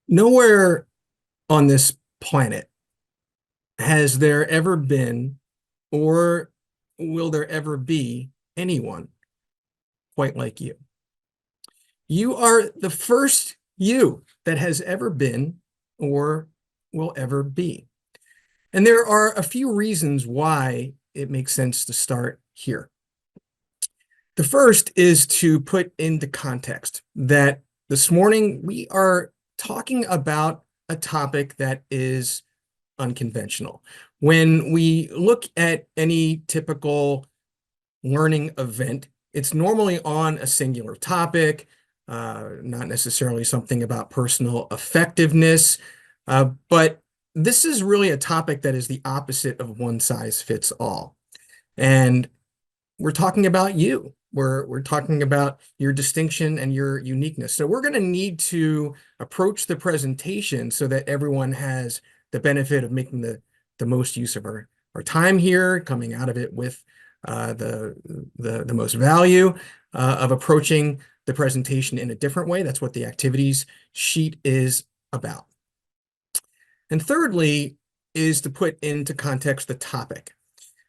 Nowhere on this planet has there ever been or will there ever be anyone quite like you. You are the first you that has ever been or will ever be. And there are a few reasons why it makes sense to start here. The first is to put into context that this morning we are talking about a topic that is unconventional. When we look at any typical learning event, it's normally on a singular topic, not necessarily something about personal effectiveness, but this is really a topic that is the opposite of one size fits all. And we're talking about you. We're talking about your distinction and your uniqueness. So we're going to need to approach the presentation so that everyone has the benefit of making the most use of our time here, coming out of it with the most value of approaching the presentation in a different way. That's what the activities sheet is about. And thirdly is to put into context the topic.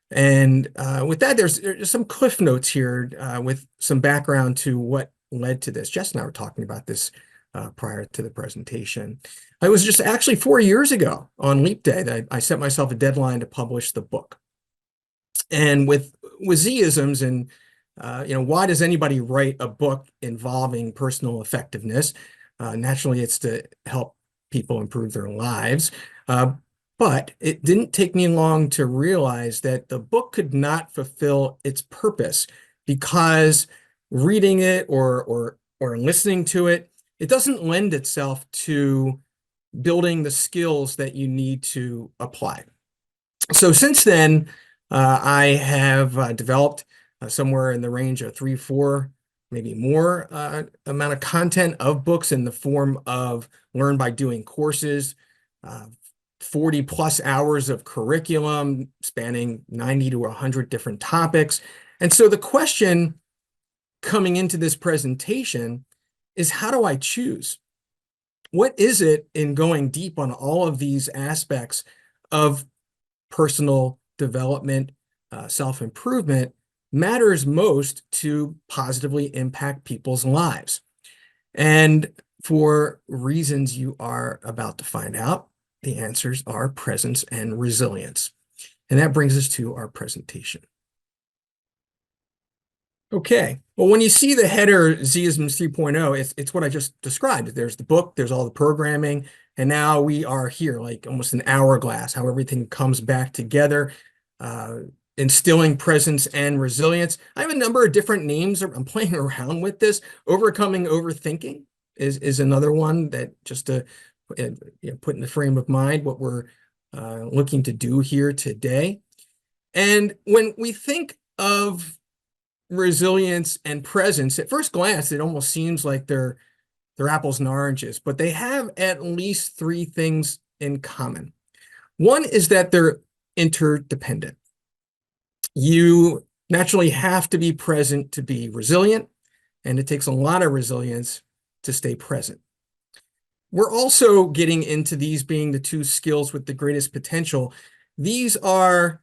And with that, there's some cliff notes here with some background to what led to this. Jess and I were talking about this prior to the presentation. It was just actually 4 years ago on Leap Day that I set myself a deadline to publish the book. And with Z-isms and why does anybody write a book involving personal effectiveness? Naturally, it's to help people improve their lives. But it didn't take me long to realize that the book could not fulfill its purpose because reading it or listening to it, it doesn't lend itself to building the skills that you need to apply. So since then, I have developed somewhere in the range of 3, 4, maybe more amount of content of books in the form of learn by doing courses, 40 plus hours of curriculum spanning 90 to 100 different topics. And so the question coming into this presentation is, how do I choose? What is it in going deep on all of these aspects of personal development, self-improvement matters most to positively impact people's lives? And for reasons you are about to find out, the answers are presence and resilience. And that brings us to our presentation. Okay, well, when you see the header Z-isms 3.0, it's what I just described. There's the book, there's all the programming, and now we are here, like almost an hourglass, how everything comes back together, instilling presence and resilience. I have a number of different names. I'm playing around with this. Overcoming overthinking is another one that just to put in the frame of mind what we're looking to do here today. And when we think of resilience and presence, at first glance, it almost seems like they're apples and oranges, but they have at least 3 things in common. One is that they're interdependent. You naturally have to be present to be resilient, and it takes a lot of resilience to stay present. We're also getting into these being the 2 skills with the greatest potential. These are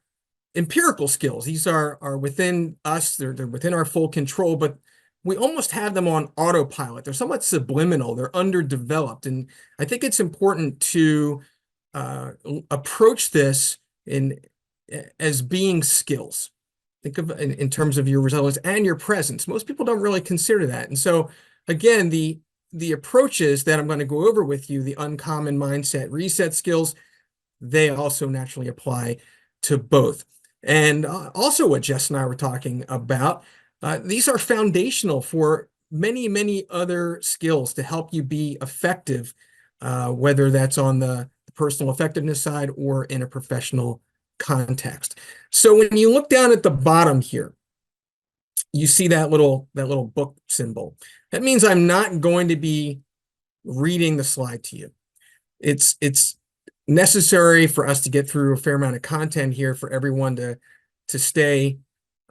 empirical skills. These are within us. They're within our full control, but we almost have them on autopilot. They're somewhat subliminal. They're underdeveloped. And I think it's important to approach this as being skills. Think of in terms of your resilience and your presence. Most people don't really consider that. And so again, the approaches that I'm going to go over with you, the uncommon mindset reset skills, they also naturally apply to both. And also what Jess and I were talking about, these are foundational for many, many other skills to help you be effective, whether that's on the personal effectiveness side or in a professional context. So when you look down at the bottom here, you see that little book symbol. That means I'm not going to be reading the slide to you. It's necessary for us to get through a fair amount of content here for everyone to stay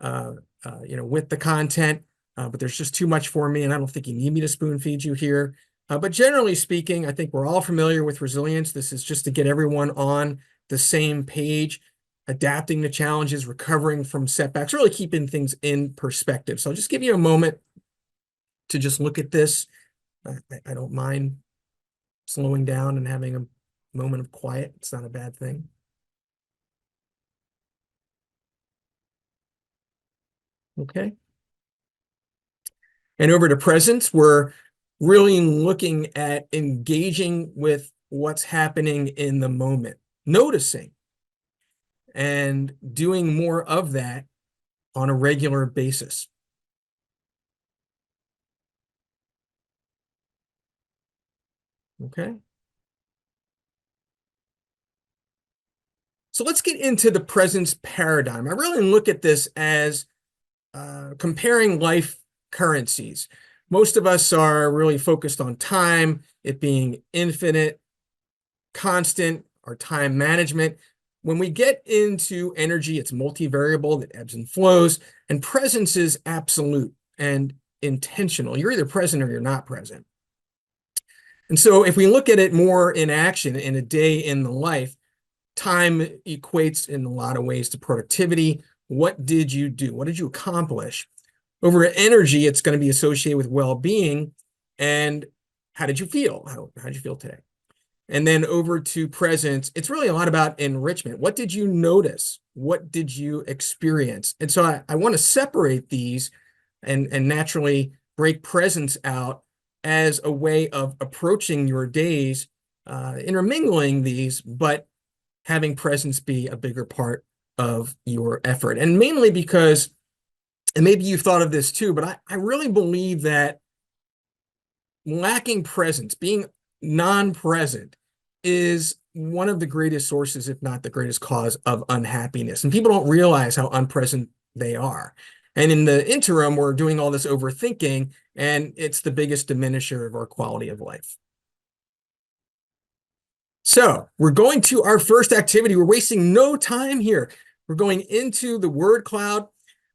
with the content, but there's just too much for me, and I don't think you need me to spoon feed you here. But generally speaking, I think we're all familiar with resilience. This is just to get everyone on the same page, adapting to challenges, recovering from setbacks, really keeping things in perspective. So I'll just give you a moment to just look at this. I don't mind slowing down and having a moment of quiet. It's not a bad thing. Okay. And over to presence, we're really looking at engaging with what's happening in the moment, noticing and doing more of that on a regular basis. Okay. So let's get into the presence paradigm. I really look at this as comparing life currencies. Most of us are really focused on time, it being infinite, constant, our time management. When we get into energy, it's multivariable, it ebbs and flows, and presence is absolute and intentional. You're either present or you're not present. And so if we look at it more in action in a day in the life, time equates in a lot of ways to productivity. What did you do? What did you accomplish? Over energy, it's going to be associated with well-being and how did you feel? How did you feel today? And then over to presence, it's really a lot about enrichment. What did you notice? What did you experience? And so I want to separate these and naturally break presence out as a way of approaching your days, intermingling these, but having presence be a bigger part of your effort. And mainly because, and maybe you've thought of this too, but I really believe that lacking presence, being non-present, is one of the greatest sources, if not the greatest cause of unhappiness. And people don't realize how unpresent they are. And in the interim, we're doing all this overthinking, and it's the biggest diminisher of our quality of life. So we're going to our first activity. We're wasting no time here. We're going into the word cloud.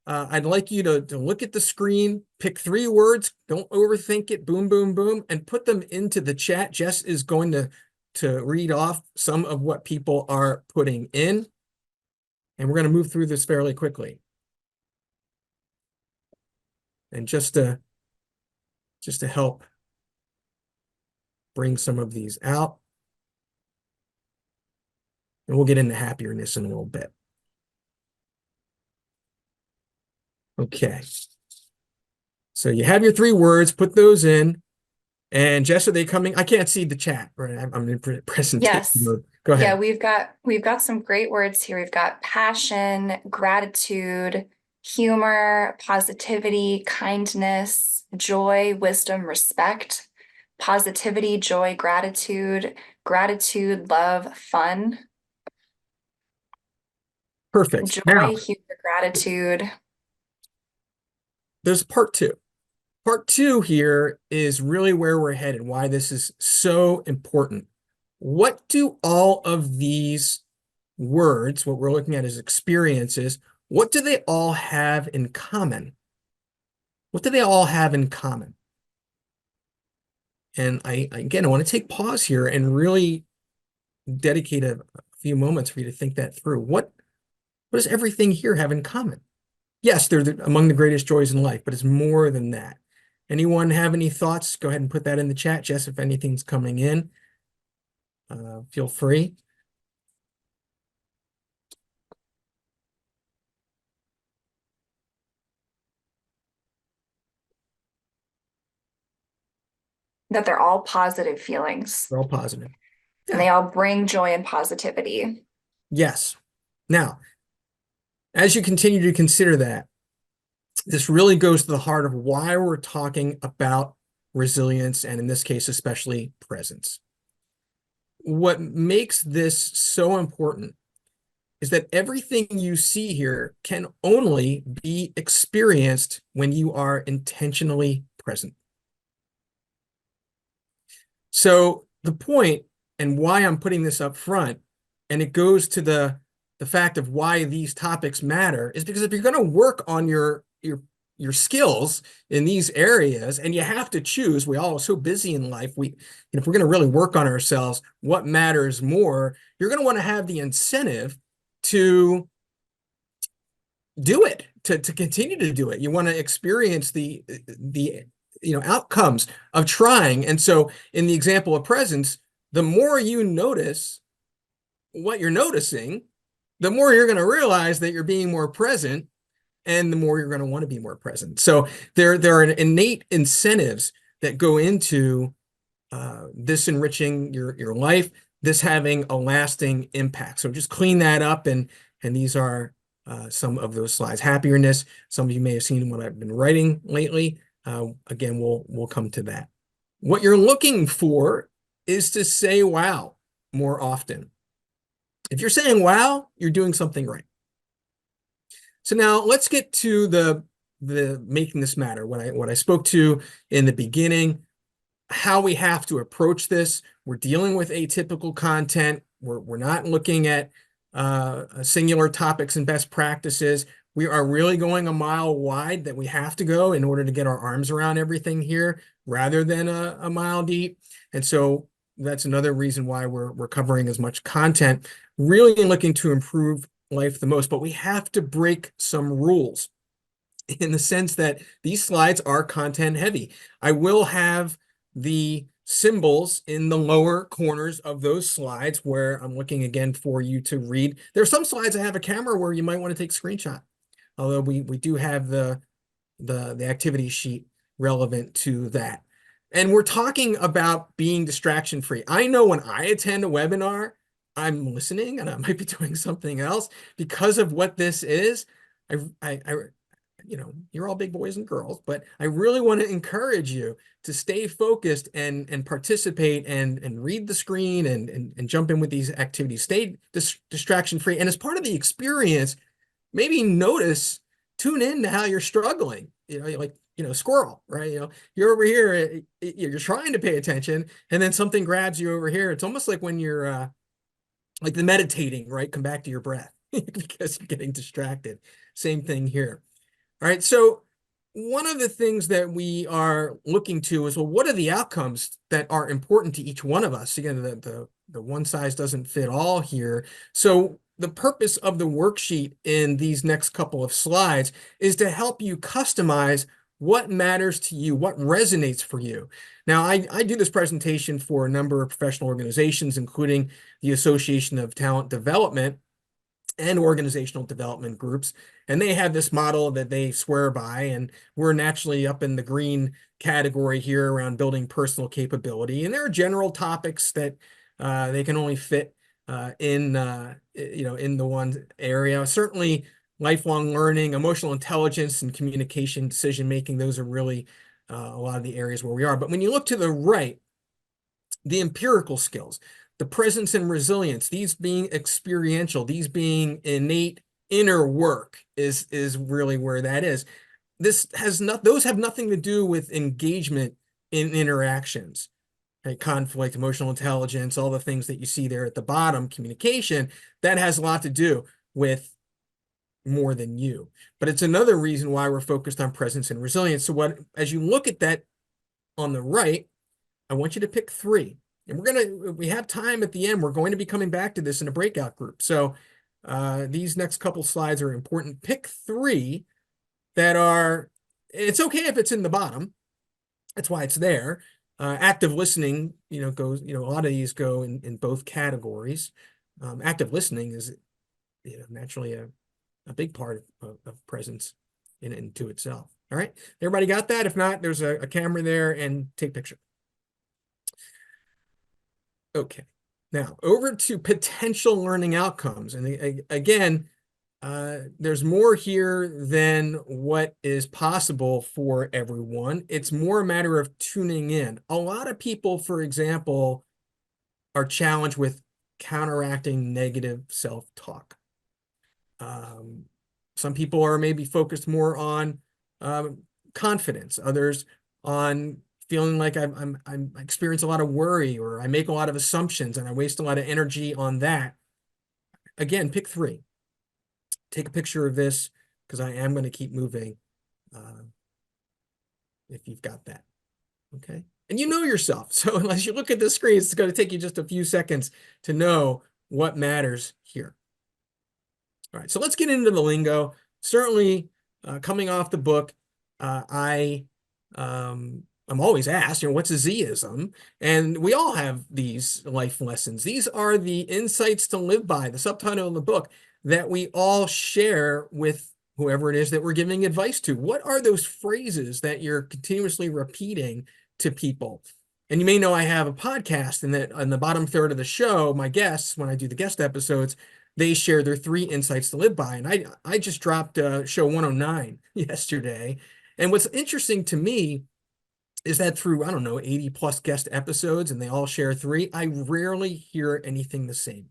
I'd like you to look at the screen, pick 3 words, don't overthink it, boom, boom, boom, and put them into the chat. Jess is going to read off some of what people are putting in, and we're going to move through this fairly quickly. And just to help bring some of these out, and we'll get into happiness in a little bit. Okay. So you have your 3 words, put those in. And Jess, are they coming? I can't see the chat, right? I'm in presentation Yes. mode. Go ahead. Yeah, we've got some great words here. We've got passion, gratitude, humor, positivity, kindness, joy, wisdom, respect, positivity, joy, gratitude, love, fun, Perfect. joy, Now, humor, gratitude. there's part 2. Part 2 here is really where we're headed, why this is so important. What do all of these words, what we're looking at as experiences, what do they all have in common? What do they all have in common? And again, I want to take pause here and really dedicate a few moments for you to think that through. What does everything here have in common? Yes, they're among the greatest joys in life, but it's more than that. Anyone have any thoughts? Go ahead and put that in the chat, Jess, if anything's coming in. Feel free. That they're all positive feelings. They're all positive. Yeah. And they all bring joy and positivity. Yes. Now, as you continue to consider that, this really goes to the heart of why we're talking about resilience, and in this case, especially presence. What makes this so important is that everything you see here can only be experienced when you are intentionally present. So the point and why I'm putting this up front, and it goes to the fact of why these topics matter, is because if you're going to work on your your skills in these areas, and you have to choose. We all are so busy in life. If we're going to really work on ourselves, what matters more? You're going to want to have the incentive to do it, to continue to do it. You want to experience the outcomes of trying. And so in the example of presence, the more you notice what you're noticing, the more you're going to realize that you're being more present, and the more you're going to want to be more present. So there are innate incentives that go into this enriching your life, this having a lasting impact. So just clean that up, and these are some of those slides. Happiness. Some of you may have seen what I've been writing lately. Again, we'll come to that. What you're looking for is to say wow more often. If you're saying wow, you're doing something right. So now let's get to the making this matter. What I spoke to in the beginning, how we have to approach this. We're dealing with atypical content. We're not looking at singular topics and best practices. We are really going a mile wide that we have to go in order to get our arms around everything here, rather than a mile deep. And so that's another reason why we're covering as much content, really looking to improve life the most. But we have to break some rules in the sense that these slides are content heavy. I will have the symbols in the lower corners of those slides where I'm looking again for you to read. There are some slides that have a camera where you might want to take a screenshot, although we do have the activity sheet relevant to that. And we're talking about being distraction free. I know when I attend a webinar, I'm listening and I might be doing something else because of what this is. I you're all big boys and girls, but I really want to encourage you to stay focused and participate and read the screen and jump in with these activities. Stay distraction free. And as part of the experience, maybe tune in to how you're struggling. Like, squirrel, right? You're over here, you're trying to pay attention, and then something grabs you over here. It's almost like when you're like the meditating, right? Come back to your breath because you're getting distracted. Same thing here. All right, so one of the things that we are looking to is, well, what are the outcomes that are important to each one of us? Again, the one size doesn't fit all here. So the purpose of the worksheet in these next couple of slides is to help you customize what matters to you, what resonates for you. Now, I do this presentation for a number of professional organizations, including the Association of Talent Development and organizational development groups. And they have this model that they swear by, and we're naturally up in the green category here around building personal capability. And there are general topics that they can only fit in the one area. Certainly, lifelong learning, emotional intelligence, and communication, decision making. Those are really a lot of the areas where we are. But when you look to the right, the empirical skills, the presence and resilience, these being experiential, these being innate inner work is really where that is. Those have nothing to do with engagement in interactions, right? Conflict, emotional intelligence, all the things that you see there at the bottom, communication, that has a lot to do with more than you. But it's another reason why we're focused on presence and resilience. So as you look at that on the right, I want you to pick 3. And we have time at the end. We're going to be coming back to this in a breakout group. So these next couple slides are important. Pick 3 it's okay if it's in the bottom. That's why it's there. Active listening, goes, a lot of these go in both categories. Active listening is, naturally a big part of presence into itself. All right. Everybody got that? If not, there's a camera there, and take a picture. Okay, now over to potential learning outcomes. And again, there's more here than what is possible for everyone. It's more a matter of tuning in. A lot of people, for example, are challenged with counteracting negative self-talk. Some people are maybe focused more on confidence, others on feeling like I experience a lot of worry, or I make a lot of assumptions and I waste a lot of energy on that. Again, pick 3. Take a picture of this, because I am going to keep moving uh, if you've got that. Okay. And you know yourself. So unless you look at the screen, it's going to take you just a few seconds to know what matters here. All right. So let's get into the lingo. Certainly, coming off the book, I'm always asked, what's a Zism? And we all have these life lessons. These are the insights to live by, the subtitle of the book, that we all share with whoever it is that we're giving advice to. What are those phrases that you're continuously repeating to people? And you may know I have a podcast, and that on the bottom third of the show, my guests, when I do the guest episodes, they share their 3 insights to live by. And I just dropped show 109 yesterday. And what's interesting to me is that through, I don't know, 80 plus guest episodes, and they all share 3, I rarely hear anything the same.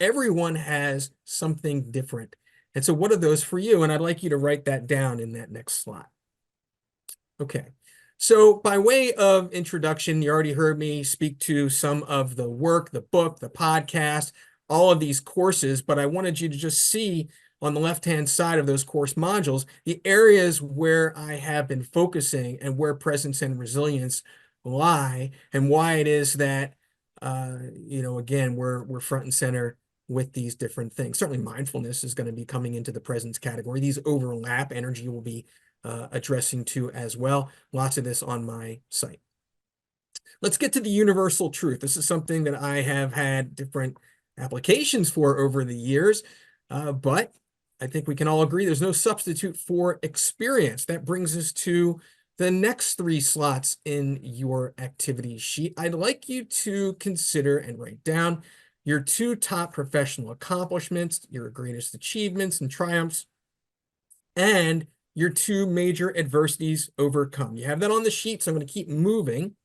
Everyone has something different. And so what are those for you? And I'd like you to write that down in that next slot. Okay. So by way of introduction, you already heard me speak to some of the work, the book, the podcast, all of these courses, but I wanted you to just see on the left-hand side of those course modules, the areas where I have been focusing and where presence and resilience lie, and why it is that, again, we're front and center with these different things. Certainly mindfulness is going to be coming into the presence category. These overlap. Energy will be addressing to as well. Lots of this on my site. Let's get to the universal truth. This is something that I have had different applications for over the years, but I think we can all agree there's no substitute for experience. That brings us to the next 3 slots in your activity sheet. I'd like you to consider and write down your 2 top professional accomplishments, your greatest achievements and triumphs, and your 2 major adversities overcome. You have that on the sheet, so I'm going to keep moving.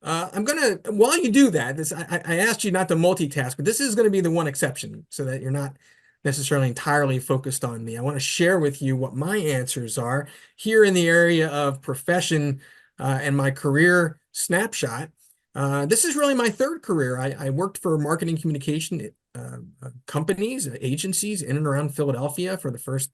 While you do that, I asked you not to multitask, but this is going to be the one exception so that you're not necessarily entirely focused on me. I want to share with you what my answers are here in the area of profession and my career snapshot. This is really my 3rd career. I worked for marketing communication companies, agencies in and around Philadelphia for the first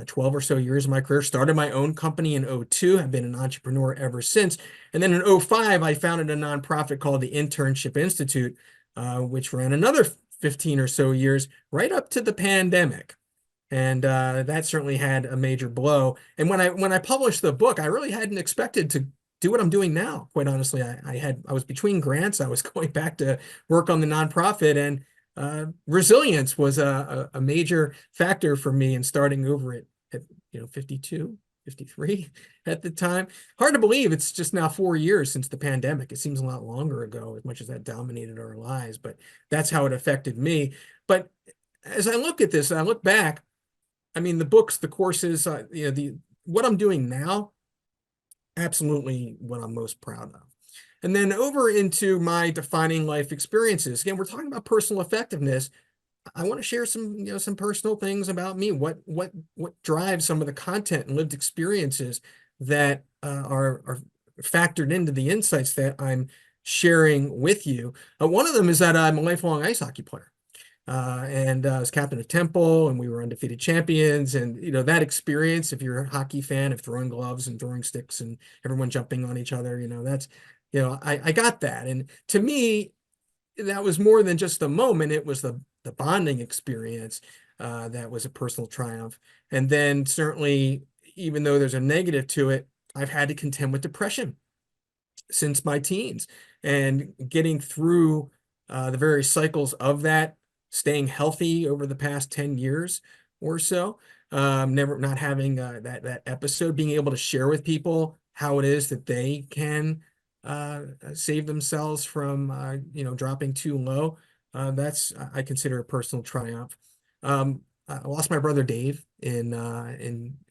12 or so years of my career. Started my own company in 2002. I've been an entrepreneur ever since. And then in 2005, I founded a nonprofit called the Internship Institute, which ran another 15 or so years right up to the pandemic. And that certainly had a major blow. And when I published the book, I really hadn't expected to do what I'm doing now. Quite honestly, I was between grants. I was going back to work on the nonprofit, and resilience was a major factor for me in starting over at 52, 53 at the time. Hard to believe it's just now 4 years since the pandemic. It seems a lot longer ago, as much as that dominated our lives, but that's how it affected me. But as I look at this, and I look back, I mean, the books, the courses, what I'm doing now, absolutely what I'm most proud of. And then over into my defining life experiences. Again, we're talking about personal effectiveness. I want to share some personal things about me. What drives some of the content and lived experiences that are factored into the insights that I'm sharing with you. One of them is that I'm a lifelong ice hockey player. And I was captain of Temple, and we were undefeated champions. And that experience, if you're a hockey fan, of throwing gloves and throwing sticks and everyone jumping on each other, that's I got that. And to me, that was more than just the moment. It was the bonding experience that was a personal triumph. And then certainly, even though there's a negative to it, I've had to contend with depression since my teens, and getting through the various cycles of that, staying healthy over the past 10 years or so, never not having that episode, being able to share with people how it is that they can save themselves from dropping too low. That's, I consider, a personal triumph. I lost my brother Dave in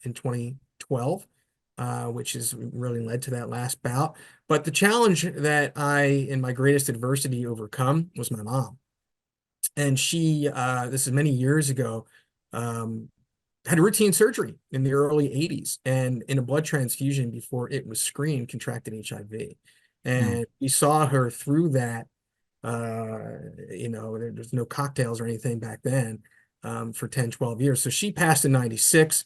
2012, which has really led to that last bout. But the challenge that I, in my greatest adversity, overcome was my mom. And she, this is many years ago, had a routine surgery in the early 80s, and in a blood transfusion before it was screened, contracted HIV. Mm. And we saw her through that. There's no cocktails or anything back then, for 10, 12 years. So she passed in 96.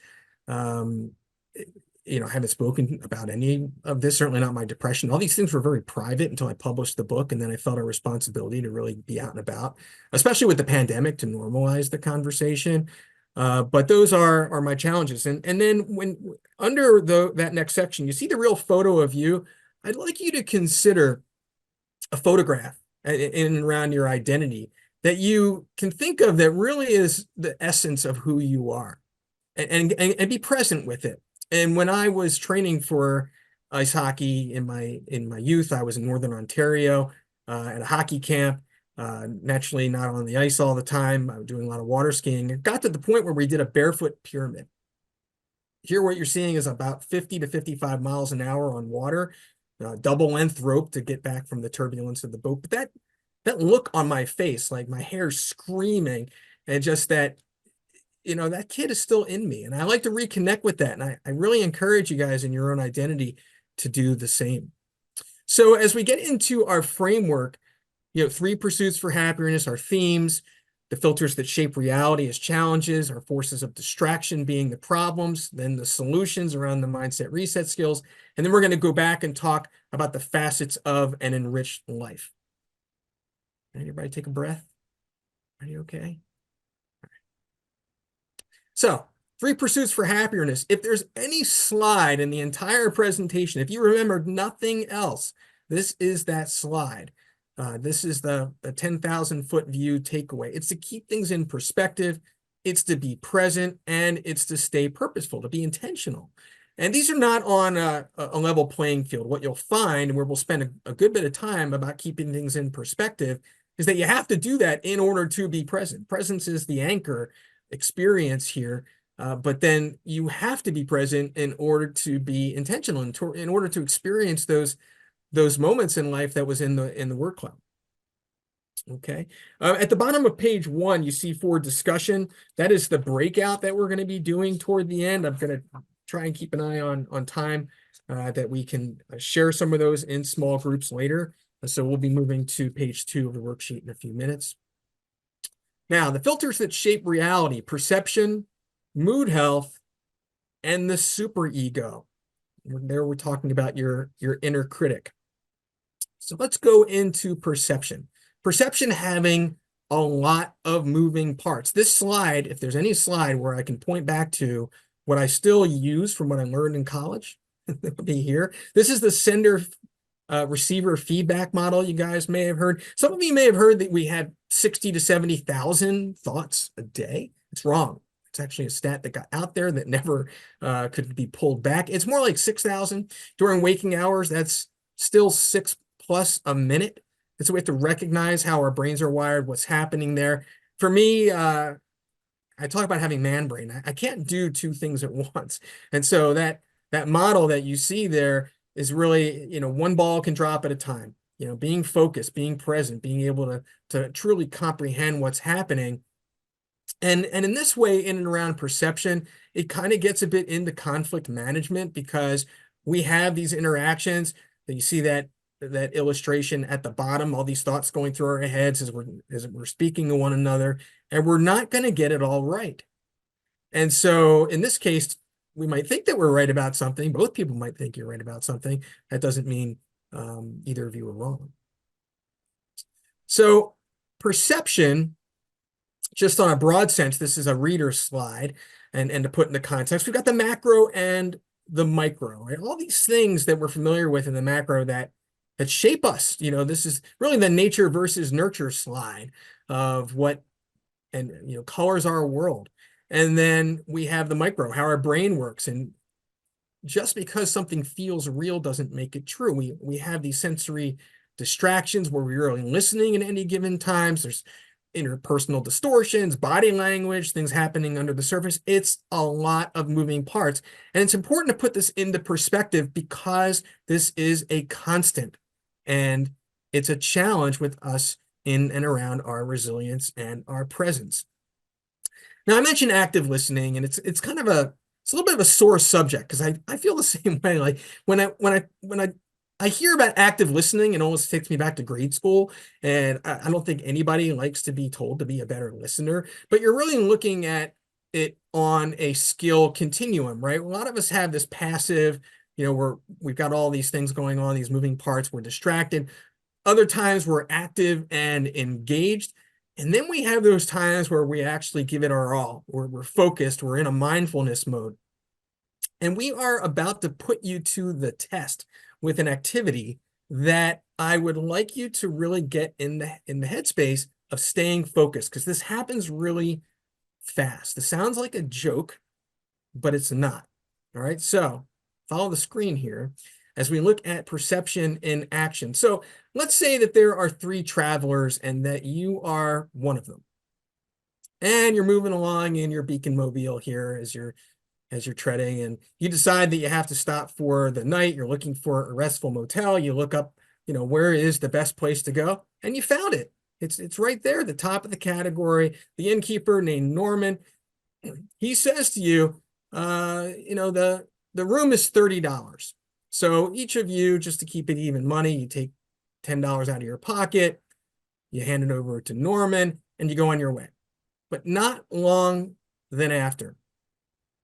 I haven't spoken about any of this, certainly not my depression. All these things were very private until I published the book. And then I felt a responsibility to really be out and about, especially with the pandemic, to normalize the conversation. But those are my challenges. And then when under that next section, you see the real photo of you. I'd like you to consider a photograph in and around your identity that you can think of that really is the essence of who you are, and be present with it. And when I was training for ice hockey in my youth, I was in Northern Ontario at a hockey camp. Naturally, not on the ice all the time. I was doing a lot of water skiing. It got to the point where we did a barefoot pyramid. Here, what you're seeing is about 50 to 55 miles an hour on water, double length rope to get back from the turbulence of the boat. But that look on my face, like my hair screaming, and just that, that kid is still in me. And I like to reconnect with that. And I really encourage you guys in your own identity to do the same. So as we get into our framework, three pursuits for happiness, our themes, the filters that shape reality as challenges, our forces of distraction being the problems, then the solutions around the mindset reset skills. And then we're going to go back and talk about the facets of an enriched life. Everybody take a breath. Are you okay? So, three pursuits for happiness. If there's any slide in the entire presentation, if you remembered nothing else, this is that slide. This is the 10,000-foot view takeaway. It's to keep things in perspective. It's to be present, and it's to stay purposeful, to be intentional. And these are not on a level playing field. What you'll find, where we'll spend a good bit of time about keeping things in perspective, is that you have to do that in order to be present. Presence is the anchor experience here, but then you have to be present in order to be intentional, in order to experience those moments in life that was in the word cloud. Okay. At the bottom of page 1, you see for discussion. That is the breakout that we're going to be doing toward the end. I'm going to try and keep an eye on time that we can share some of those in small groups later. So we'll be moving to page 2 of the worksheet in a few minutes. Now, the filters that shape reality: perception, mood health, and the superego. There we're talking about your inner critic. So let's go into perception. Perception having a lot of moving parts. This slide, if there's any slide where I can point back to what I still use from what I learned in college, it would be here. This is the sender receiver feedback model you guys may have heard. Some of you may have heard that we had 60 to 70,000 thoughts a day. It's wrong. It's actually a stat that got out there that never could be pulled back. It's more like 6,000 during waking hours. That's still 6+ a minute. And so we have to recognize how our brains are wired, what's happening there. For me, I talk about having man brain. I can't do two things at once. And so that model that you see there is really, one ball can drop at a time. Being focused, being present, being able to truly comprehend what's happening. And in this way, in and around perception, it kind of gets a bit into conflict management, because we have these interactions that you see that illustration at the bottom, all these thoughts going through our heads as we're speaking to one another, and we're not going to get it all right. And so in this case, we might think that we're right about something. Both people might think you're right about something. That doesn't mean either of you are wrong. So perception, just on a broad sense, this is a reader slide, and to put into context, we've got the macro and the micro, right? All these things that we're familiar with in the macro that shape us. This is really the nature versus nurture slide of what colors our world. And then we have the micro, how our brain works. And just because something feels real doesn't make it true. We have these sensory distractions where we're really listening at any given times. There's interpersonal distortions, body language, things happening under the surface. It's a lot of moving parts. And it's important to put this into perspective, because this is a constant. And it's a challenge with us in and around our resilience and our presence. Now, I mentioned active listening, and it's kind of it's a little bit of a sore subject, because I feel the same way. Like when I hear about active listening, it almost takes me back to grade school. And I don't think anybody likes to be told to be a better listener, but you're really looking at it on a skill continuum, right? A lot of us have this passive, we've got all these things going on, these moving parts, we're distracted. Other times we're active and engaged. And then we have those times where we actually give it our all. We're focused, we're in a mindfulness mode. And we are about to put you to the test with an activity that I would like you to really get in the headspace of staying focused, because this happens really fast. This sounds like a joke, but it's not. All right, so follow the screen here as we look at perception in action. So let's say that there are 3 travelers and that you are one of them. And you're moving along in your Beacon Mobile here as you're treading, and you decide that you have to stop for the night. You're looking for a restful motel. You look up, where is the best place to go? And you found it. It's right there at the top of the category. The innkeeper named Norman, he says to you, the room is $30. So each of you, just to keep it even money, you take $10 out of your pocket, you hand it over to Norman, and you go on your way. But not long then after,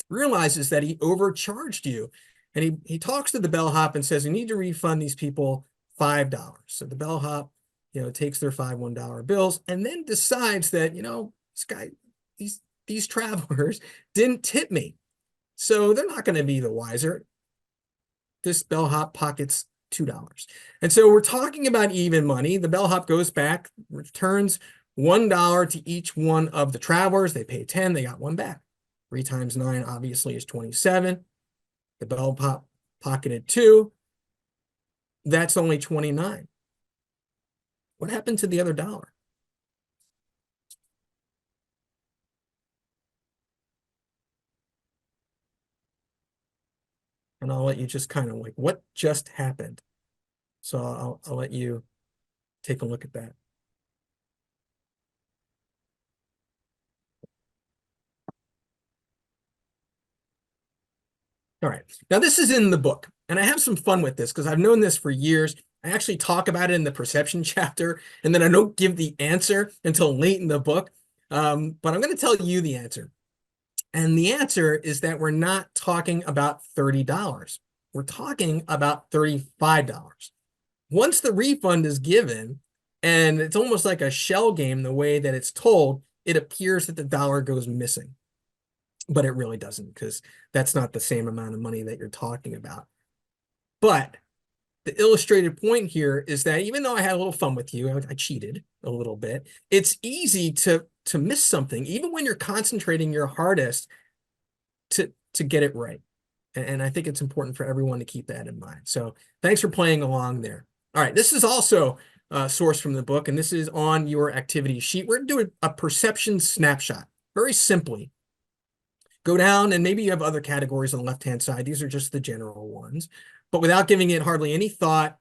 realizes that he overcharged you. And he talks to the bellhop and says, you need to refund these people $5. So the bellhop, takes their $5 bills and then decides that, these travelers didn't tip me. So they're not going to be the wiser. This bellhop pockets $2. And so we're talking about even money. The bellhop goes back, returns $1 to each one of the travelers. They pay 10, they got 1 back. 3 times 9 obviously is 27. The bellhop pocketed 2. That's only 29. What happened to the other $1? And I'll let you just kind of like, what just happened? So I'll let you take a look at that. All right. Now, this is in the book, and I have some fun with this because I've known this for years. I actually talk about it in the perception chapter, and then I don't give the answer until late in the book. But I'm going to tell you the answer. And the answer is that we're not talking about $30. We're talking about $35. Once the refund is given, and it's almost like a shell game, the way that it's told, it appears that the dollar goes missing. But it really doesn't, because that's not the same amount of money that you're talking about. But the illustrated point here is that even though I had a little fun with you, I cheated a little bit, it's easy to miss something, even when you're concentrating your hardest to get it right. And I think it's important for everyone to keep that in mind. So thanks for playing along there. All right, this is also sourced from the book, and this is on your activity sheet. We're doing a perception snapshot, very simply. Go down, and maybe you have other categories on the left-hand side. These are just the general ones. But without giving it hardly any thought,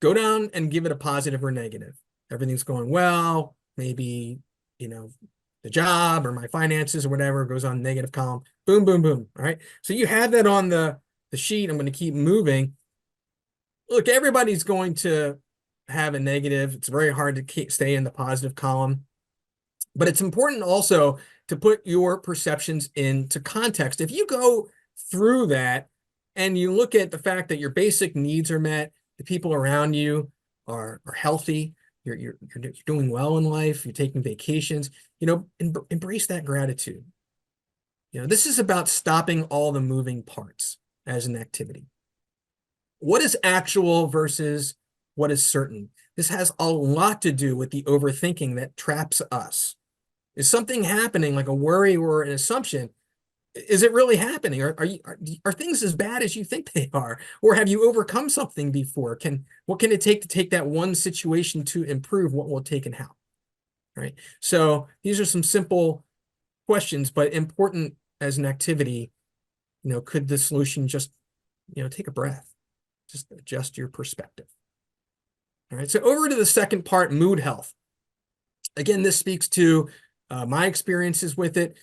go down and give it a positive or negative. Everything's going well. Maybe, the job or my finances or whatever goes on negative column. Boom, boom, boom. All right. So you have that on the sheet. I'm going to keep moving. Look, everybody's going to have a negative. It's very hard to stay in the positive column. But it's important also to put your perceptions into context. If you go through that and you look at the fact that your basic needs are met, the people around you are healthy, you're doing well in life, you're taking vacations, embrace that gratitude. This is about stopping all the moving parts as an activity. What is actual versus what is certain? This has a lot to do with the overthinking that traps us. Is something happening, like a worry or an assumption? Is it really happening? Are things as bad as you think they are? Or have you overcome something before? What can it take to take that one situation to improve? What will it take and how? Right. So these are some simple questions, but important as an activity. Could the solution just, take a breath, just adjust your perspective. All right. So over to the second part, mood health. Again, this speaks to my experiences with it.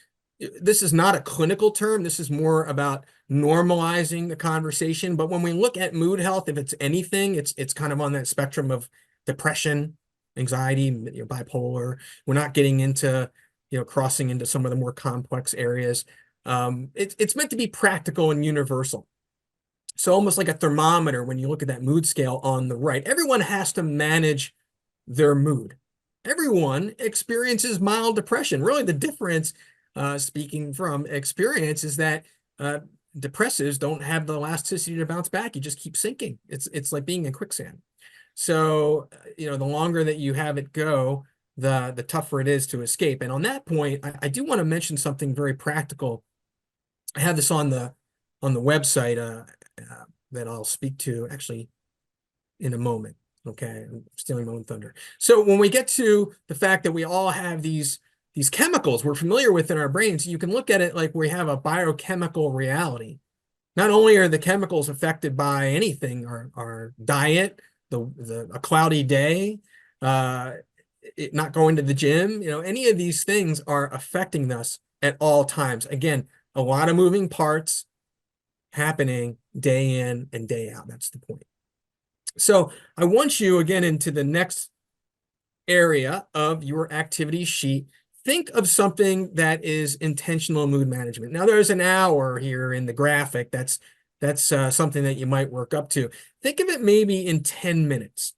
This is not a clinical term. This is more about normalizing the conversation. But when we look at mood health, if it's anything, it's kind of on that spectrum of depression, anxiety, bipolar. We're not getting into crossing into some of the more complex areas. It's meant to be practical and universal. So almost like a thermometer, when you look at that mood scale on the right, everyone has to manage their mood. Everyone experiences mild depression. Really, the difference, speaking from experience, is that uh, depressives don't have the elasticity to bounce back. You just keep sinking. It's like being in quicksand. So, the longer that you have it go, the tougher it is to escape. And on that point, I do want to mention something very practical. I have this on the website that I'll speak to actually in a moment. Okay, I'm stealing my own thunder. So when we get to the fact that we all have these chemicals we're familiar with in our brains, you can look at it like we have a biochemical reality. Not only are the chemicals affected by anything, our diet, a cloudy day, uh, not going to the gym, any of these things are affecting us at all times. Again, a lot of moving parts happening day in and day out. That's the point. So I want you again into the next area of your activity sheet. Think of something that is intentional mood management. Now there's an hour here in the graphic. That's something that you might work up to. Think of it maybe in 10 minutes.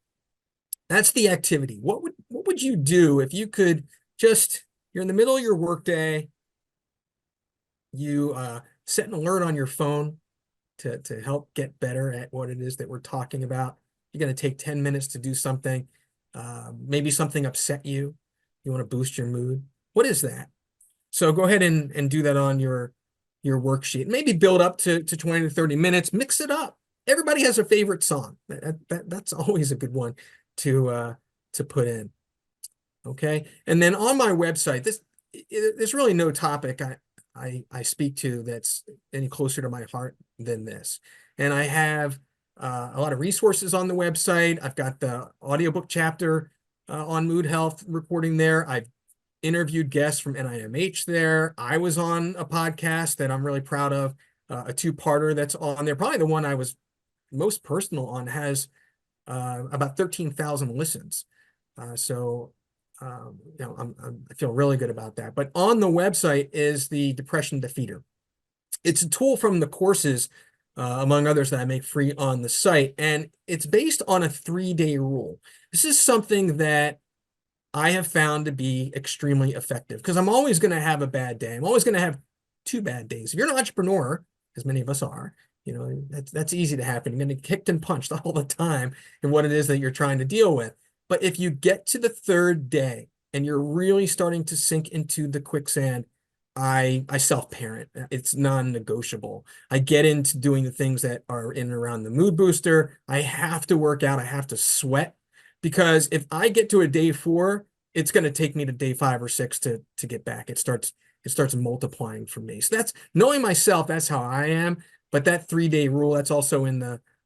That's the activity. What would you do if you could you're in the middle of your workday, you set an alert on your phone to help get better at what it is that we're talking about. You're going to take 10 minutes to do something. Maybe something upset you. You want to boost your mood. What is that? So go ahead and do that on your worksheet. Maybe build up to 20 to 30 minutes. Mix it up. Everybody has a favorite song. That's always a good one to put in. Okay. And then on my website, there's really no topic I speak to that's any closer to my heart than this. And I have a lot of resources on the website. I've got the audiobook chapter on mood health reporting there. I've interviewed guests from NIMH there. I was on a podcast that I'm really proud of, a two-parter that's on there. Probably the one I was most personal on has about 13,000 listens. So I feel really good about that. But on the website is the Depression Defeater. It's a tool from the courses, among others, that I make free on the site. And it's based on a 3-day rule. This is something that I have found to be extremely effective because I'm always going to have a bad day. I'm always going to have 2 bad days. If you're an entrepreneur, as many of us are, that's easy to happen. You're going to get kicked and punched all the time in what it is that you're trying to deal with. But if you get to the 3rd day and you're really starting to sink into the quicksand, I self-parent. It's non-negotiable. I get into doing the things that are in and around the mood booster. I have to work out. I have to sweat because if I get to a day 4, it's going to take me to day 5 or 6 to get back. It starts multiplying for me. So that's knowing myself. That's how I am. But that 3-day rule, that's also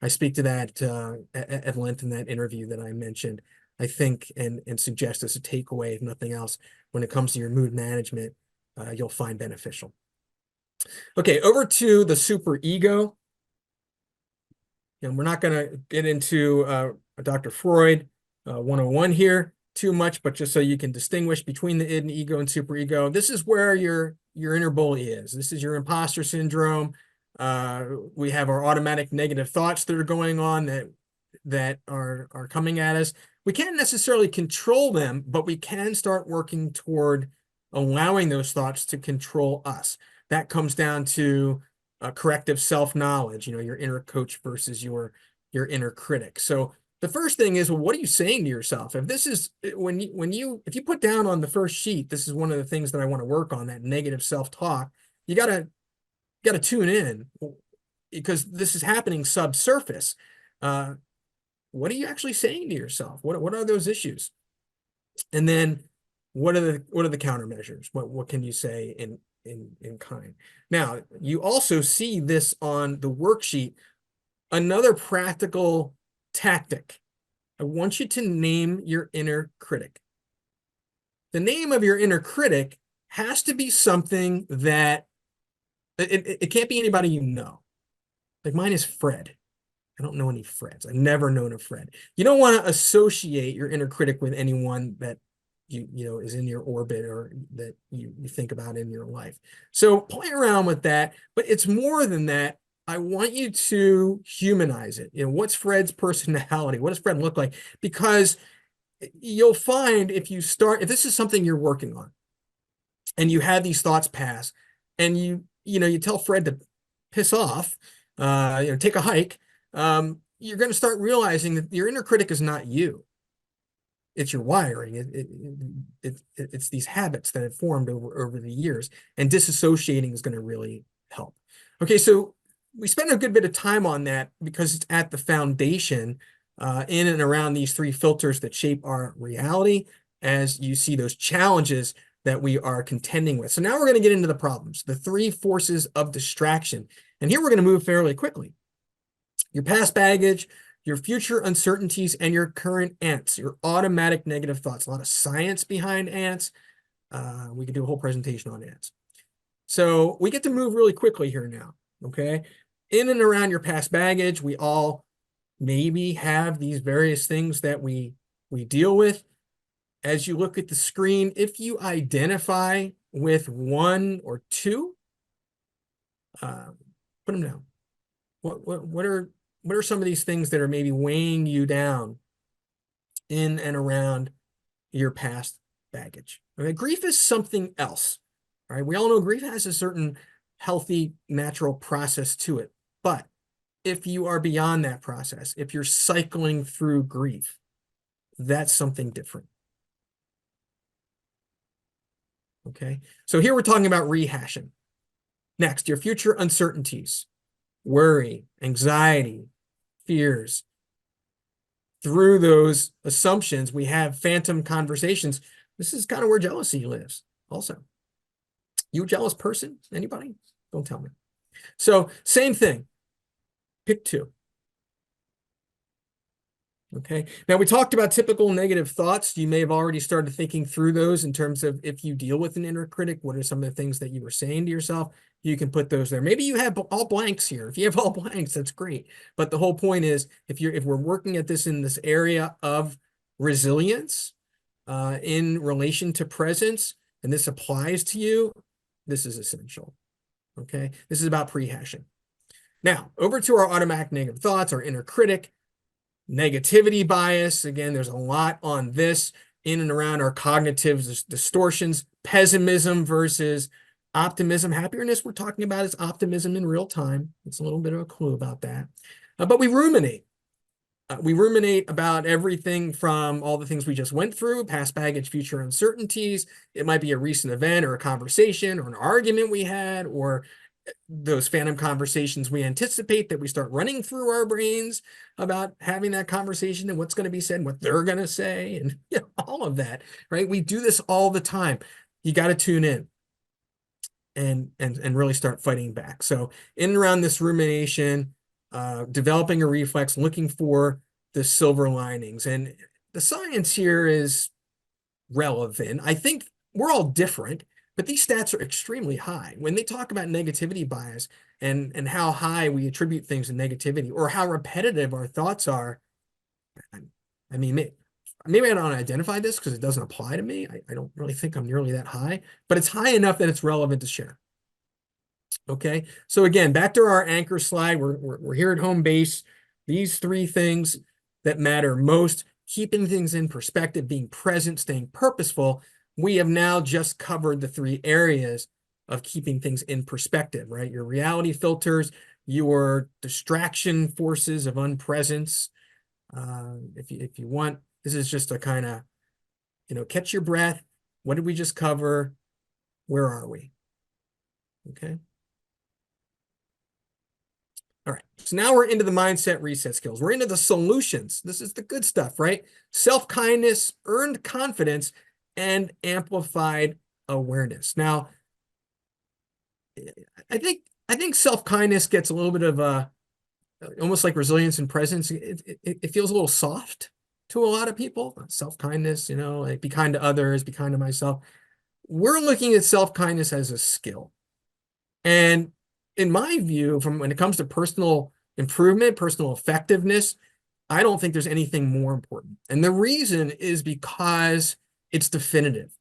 I speak to that at length in that interview that I mentioned. I think and suggest as a takeaway, if nothing else, when it comes to your mood management, you'll find beneficial. Okay, over to the super ego. And we're not going to get into Dr. Freud 101 here too much, but just so you can distinguish between the id and ego and superego. This is where your inner bully is. This is your imposter syndrome. We have our automatic negative thoughts that are going on that are coming at us. We can't necessarily control them, but we can start working toward allowing those thoughts to control us. That comes down to corrective self-knowledge, your inner coach versus your inner critic. So the first thing is, well, what are you saying to yourself? If this is if you put down on the first sheet, this is one of the things that I want to work on, that negative self-talk, you gotta tune in because this is happening subsurface. What are you actually saying to yourself? What are those issues? And then what are the countermeasures? What can you say in kind? Now, you also see this on the worksheet, another practical tactic. I want you to name your inner critic. The name of your inner critic has to be something that it can't be anybody you know. Like mine is Fred. I don't know any Freds. I've never known a Fred. You don't want to associate your inner critic with anyone that is in your orbit or that you think about in your life. So play around with that, but it's more than that. I want you to humanize it. What's Fred's personality? What does Fred look like? Because you'll find if this is something you're working on and you have these thoughts pass and you tell Fred to piss off, take a hike, you're going to start realizing that your inner critic is not you. It's your wiring. It's these habits that have formed over the years, and disassociating is going to really help. Okay, so we spent a good bit of time on that because it's at the foundation in and around these three filters that shape our reality as you see those challenges that we are contending with. So now we're going to get into the problems, the three forces of distraction. And here we're going to move fairly quickly. Your past baggage, your future uncertainties, and your current ants, your automatic negative thoughts. A lot of science behind ants. We could do a whole presentation on ants. So we get to move really quickly here now, okay? In and around your past baggage, we all maybe have these various things that we deal with. As you look at the screen, if you identify with one or two, put them down. What are some of these things that are maybe weighing you down in and around your past baggage? Okay, grief is something else. All right, we all know grief has a certain healthy, natural process to it. But if you are beyond that process, if you're cycling through grief, that's something different. Okay, so here we're talking about rehashing. Next, your future uncertainties, worry, anxiety, fears. Through those assumptions, we have phantom conversations. This is kind of where jealousy lives also. You a jealous person? Anybody? Don't tell me. So same thing. Pick two. Okay. Now we talked about typical negative thoughts. You may have already started thinking through those in terms of if you deal with an inner critic, what are some of the things that you were saying to yourself? You can put those there. Maybe you have all blanks here. If you have all blanks, that's great. But the whole point is if we're working at this in this area of resilience in relation to presence, and this applies to you, this is essential. Okay. This is about pre-hashing. Now, over to our automatic negative thoughts, our inner critic. Negativity bias, again, there's a lot on this in and around our cognitive distortions, pessimism versus optimism. Happiness we're talking about is optimism in real time. It's a little bit of a clue about that. But we ruminate. We ruminate about everything from all the things we just went through, past baggage, future uncertainties. It might be a recent event or a conversation or an argument we had or those phantom conversations we anticipate that we start running through our brains about having that conversation and what's going to be said, what they're going to say, and all of that, right? We do this all the time. You got to tune in and really start fighting back. So in and around this rumination, developing a reflex, looking for the silver linings. And the science here is relevant. I think we're all different. But these stats are extremely high. When they talk about negativity bias and how high we attribute things to negativity or how repetitive our thoughts are, I mean, maybe I don't identify this because it doesn't apply to me. I don't really think I'm nearly that high, but it's high enough that it's relevant to share. Okay, so again, back to our anchor slide. We're here at home base. These three things that matter most, keeping things in perspective, being present, staying purposeful. We have now just covered the three areas of keeping things in perspective, right? Your reality filters, your distraction forces of unpresence. If you want, this is just a kind of, catch your breath. What did we just cover? Where are we? Okay. All right. So now we're into the mindset reset skills. We're into the solutions. This is the good stuff, right? Self-kindness, earned confidence, and amplified awareness. Now, I think self-kindness gets a little bit of almost like resilience and presence. It feels a little soft to a lot of people. Self-kindness, like be kind to others, be kind to myself. We're looking at self-kindness as a skill. And in my view, from when it comes to personal improvement, personal effectiveness, I don't think there's anything more important. And the reason is because It's definitive.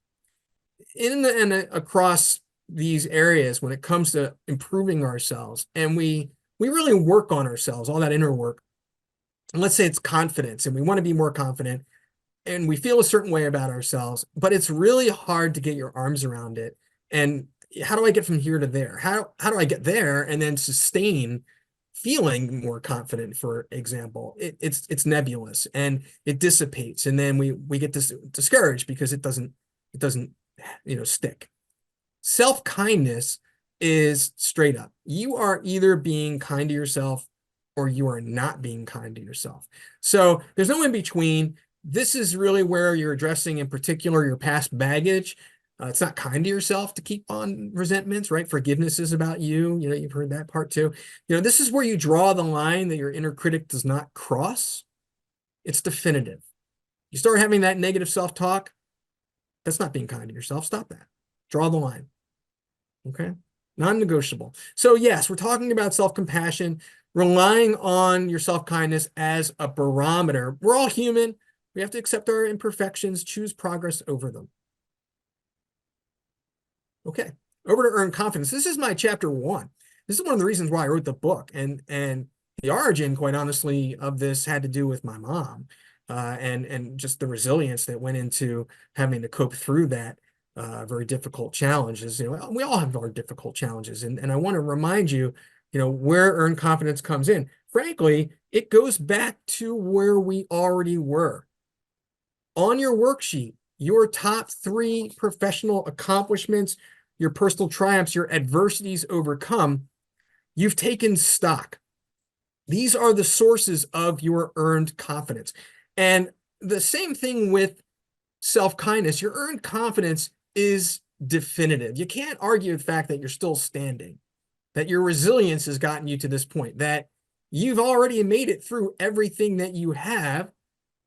Across these areas, when it comes to improving ourselves, and we really work on ourselves, all that inner work. And let's say it's confidence, and we want to be more confident, and we feel a certain way about ourselves, but it's really hard to get your arms around it. And how do I get from here to there? How do I get there and then sustain feeling more confident, for example? It's nebulous and it dissipates, and then we get discouraged because it doesn't stick. Self-kindness is straight up. You are either being kind to yourself or you are not being kind to yourself. So there's no in between. This is really where you're addressing, in particular, your past baggage. It's not kind to yourself to keep on resentments, right? Forgiveness is about you. You've heard that part too. This is where you draw the line that your inner critic does not cross. It's definitive. You start having that negative self-talk, that's not being kind to yourself. Stop that. Draw the line. Okay? Non-negotiable. So yes, we're talking about self-compassion, relying on your self-kindness as a barometer. We're all human. We have to accept our imperfections, choose progress over them. Okay, over to earn confidence. This is my chapter 1. This is one of the reasons why I wrote the book. And the origin, quite honestly, of this had to do with my mom, and just the resilience that went into having to cope through that very difficult challenges. We all have our difficult challenges. And I want to remind you, where earned confidence comes in. Frankly, it goes back to where we already were. On your worksheet, your top 3 professional accomplishments, your personal triumphs, your adversities overcome, you've taken stock. These are the sources of your earned confidence. And the same thing with self-kindness. Your earned confidence is definitive. You can't argue the fact that you're still standing, that your resilience has gotten you to this point, that you've already made it through everything that you have.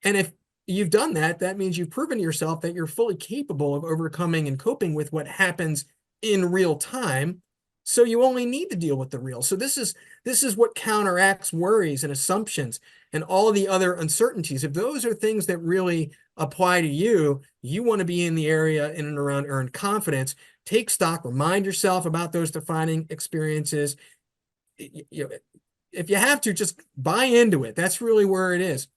And if you've done that, that means you've proven to yourself that you're fully capable of overcoming and coping with what happens in real time. So you only need to deal with the real. So this is what counteracts worries and assumptions and all the other uncertainties. If those are things that really apply to you, you want to be in the area in and around earned confidence. Take stock, remind yourself about those defining experiences. If you have to, just buy into it. That's really where it is.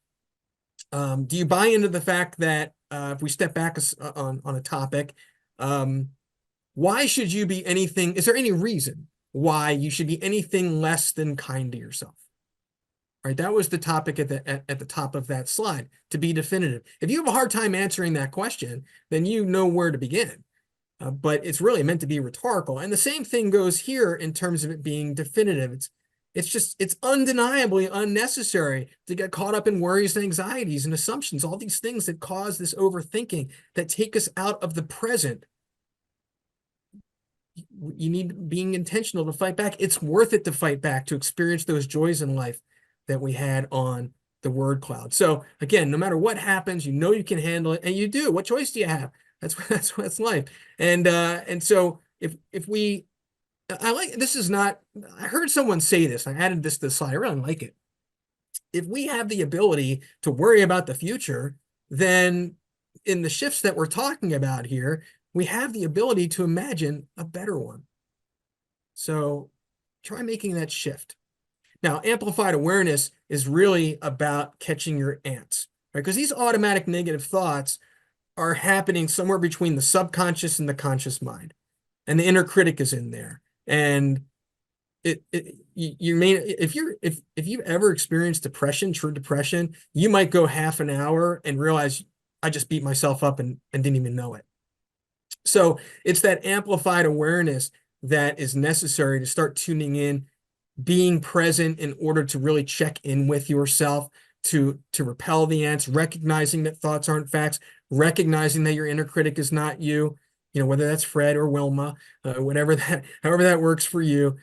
Do you buy into the fact that if we step back on a topic, why should you be anything? Is there any reason why you should be anything less than kind to yourself? All right, that was the topic at the top of that slide, to be definitive. If you have a hard time answering that question, then you know where to begin. But it's really meant to be rhetorical. And the same thing goes here in terms of it being definitive. It's undeniably unnecessary to get caught up in worries and anxieties and assumptions, all these things that cause this overthinking, that take us out of the present. You need being intentional to fight back. It's worth it to fight back, to experience those joys in life that we had on the word cloud. So again, no matter what happens, you can handle it, and you do. What choice do you have? That's life. And so if we, I like, this is not, I heard someone say this, I added this to the slide, I really like it. If we have the ability to worry about the future, then in the shifts that we're talking about here, we have the ability to imagine a better one. So try making that shift. Now, amplified awareness is really about catching your ants, right? Because these automatic negative thoughts are happening somewhere between the subconscious and the conscious mind. And the inner critic is in there. And you may, if you've ever experienced depression, true depression, you might go half an hour and realize I just beat myself up and didn't even know it. So it's that amplified awareness that is necessary to start tuning in, being present in order to really check in with yourself, to repel the ants, recognizing that thoughts aren't facts, recognizing that your inner critic is not you, whether that's Fred or Wilma, however that works for you,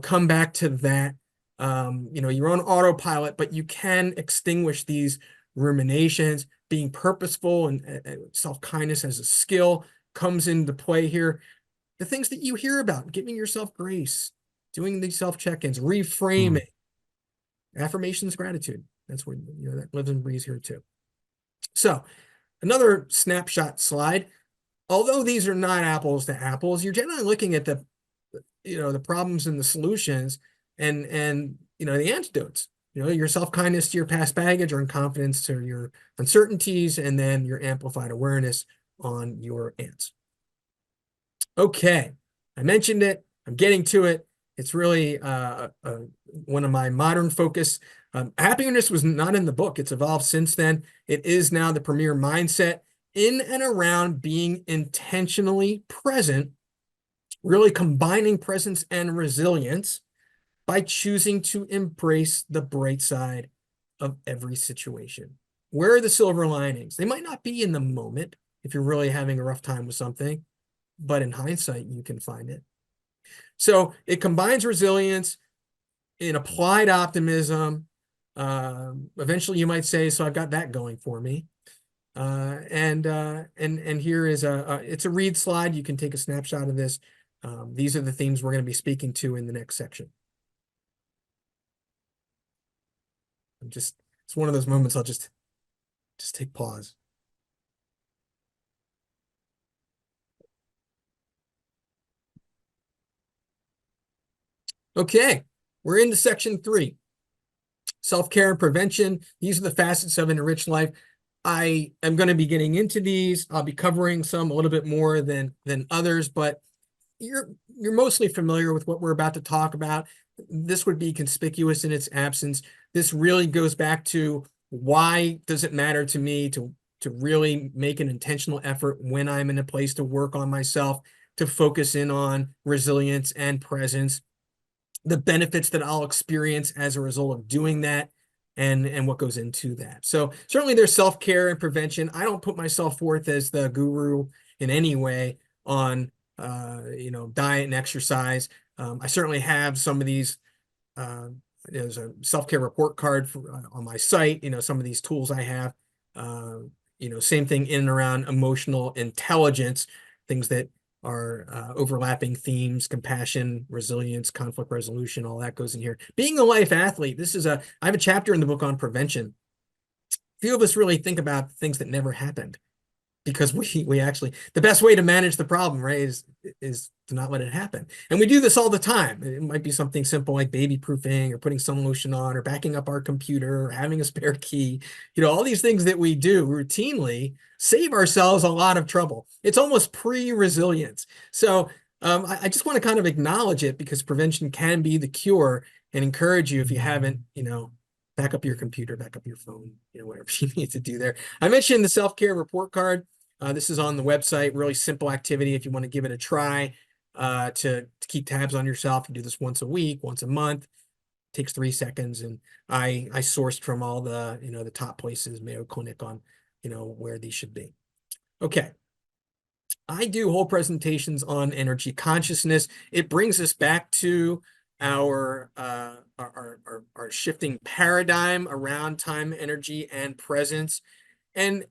come back to that. You're on autopilot, but you can extinguish these ruminations. Being purposeful and self-kindness as a skill comes into play here. The things that you hear about, giving yourself grace, doing these self-check-ins, reframing, affirmations, gratitude. That's where that lives and breathes here too. So another snapshot slide. Although these are not apples to apples, you're generally looking at the problems and the solutions and the antidotes. Your self-kindness to your past baggage, or confidence to your uncertainties, and then your amplified awareness on your ants. Okay, I mentioned it. I'm getting to it. It's really one of my modern focus. Happiness was not in the book. It's evolved since then. It is now the premier mindset in and around being intentionally present, really combining presence and resilience by choosing to embrace the bright side of every situation. Where are the silver linings? They might not be in the moment if you're really having a rough time with something, but in hindsight, you can find it. So it combines resilience in applied optimism. Eventually, you might say, "So I've got that going for me." And here is it's a read slide. You can take a snapshot of this. These are the themes we're going to be speaking to in the next section. It's one of those moments I'll just take pause. Okay, we're into section 3. Self-care and prevention. These are the facets of an enriched life. I am going to be getting into these. I'll be covering some a little bit more than others, but you're mostly familiar with what we're about to talk about. This would be conspicuous in its absence. This really goes back to, why does it matter to me to really make an intentional effort when I'm in a place to work on myself, to focus in on resilience and presence, the benefits that I'll experience as a result of doing that, and what goes into that. So certainly there's self-care and prevention. I don't put myself forth as the guru in any way on diet and exercise. I certainly have some of these. There's a self-care report card on my site. Some of these tools I have. Same thing in and around emotional intelligence, things that are overlapping themes: compassion, resilience, conflict resolution. All that goes in here. Being a life athlete. I have a chapter in the book on prevention. Few of us really think about things that never happened, because we actually, the best way to manage the problem, right, is to not let it happen. And we do this all the time. It might be something simple like baby proofing, or putting sun lotion on, or backing up our computer, or having a spare key. All these things that we do routinely save ourselves a lot of trouble. It's almost pre-resilience. So I just want to kind of acknowledge it, because prevention can be the cure, and encourage you, if you haven't, back up your computer, back up your phone, whatever you need to do there. I mentioned the self-care report card. This is on the website. Really simple activity if you want to give it a try, to keep tabs on yourself. You do this once a week, once a month. It takes 3 seconds, and I sourced from all the top places, Mayo Clinic, on where these should be. Okay. I do whole presentations on energy consciousness. It brings us back to our shifting paradigm around time, energy, and presence. And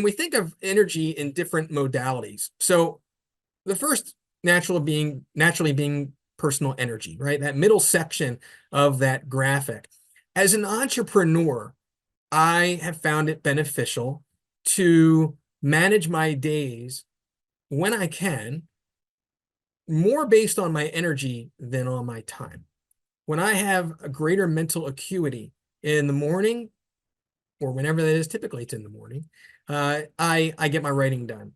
we think of energy in different modalities. So the first naturally being personal energy, right? That middle section of that graphic. As an entrepreneur, I have found it beneficial to manage my days, when I can, more based on my energy than on my time. When I have a greater mental acuity in the morning, or whenever that is, typically it's in the morning, I get my writing done.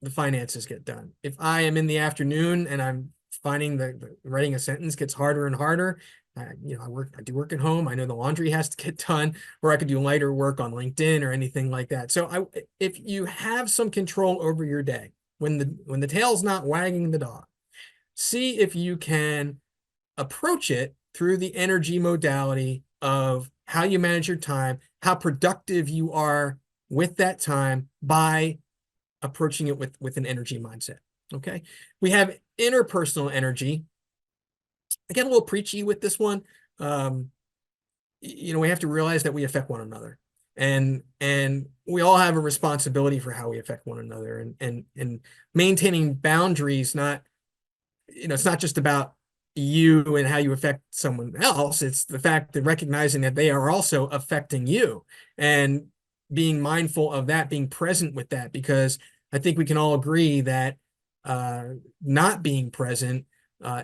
The finances get done. If I am in the afternoon and I'm finding the writing a sentence gets harder and harder, I do work at home. I know the laundry has to get done, or I could do lighter work on LinkedIn or anything like that. So if you have some control over your day, when the tail's not wagging the dog, see if you can approach it through the energy modality of how you manage your time, how productive you are with that time, by approaching it with an energy mindset. Okay. We have interpersonal energy. I get a little preachy with this one. We have to realize that we affect one another, and we all have a responsibility for how we affect one another, and maintaining boundaries. It's not just about you and how you affect someone else. It's the fact that recognizing that they are also affecting you. And being mindful of that, being present with that, because I think we can all agree that uh, not being present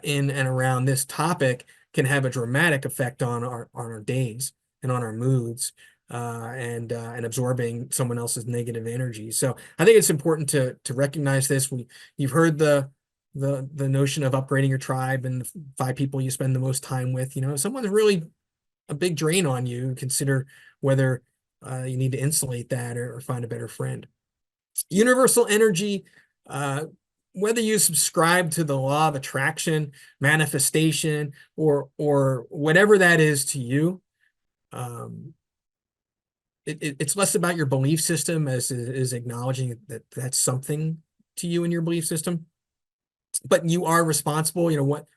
in and around this topic can have a dramatic effect on our days and on our moods, and absorbing someone else's negative energy. So I think it's important to recognize this. You've heard the notion of upgrading your tribe and the 5 people you spend the most time with. If someone's really a big drain on you, consider whether you need to insulate that or find a better friend. Universal energy, uh, whether you subscribe to the law of attraction, manifestation, or whatever that is to you, um, it's less about your belief system as it is acknowledging that that's something to you in your belief system. But you are responsible,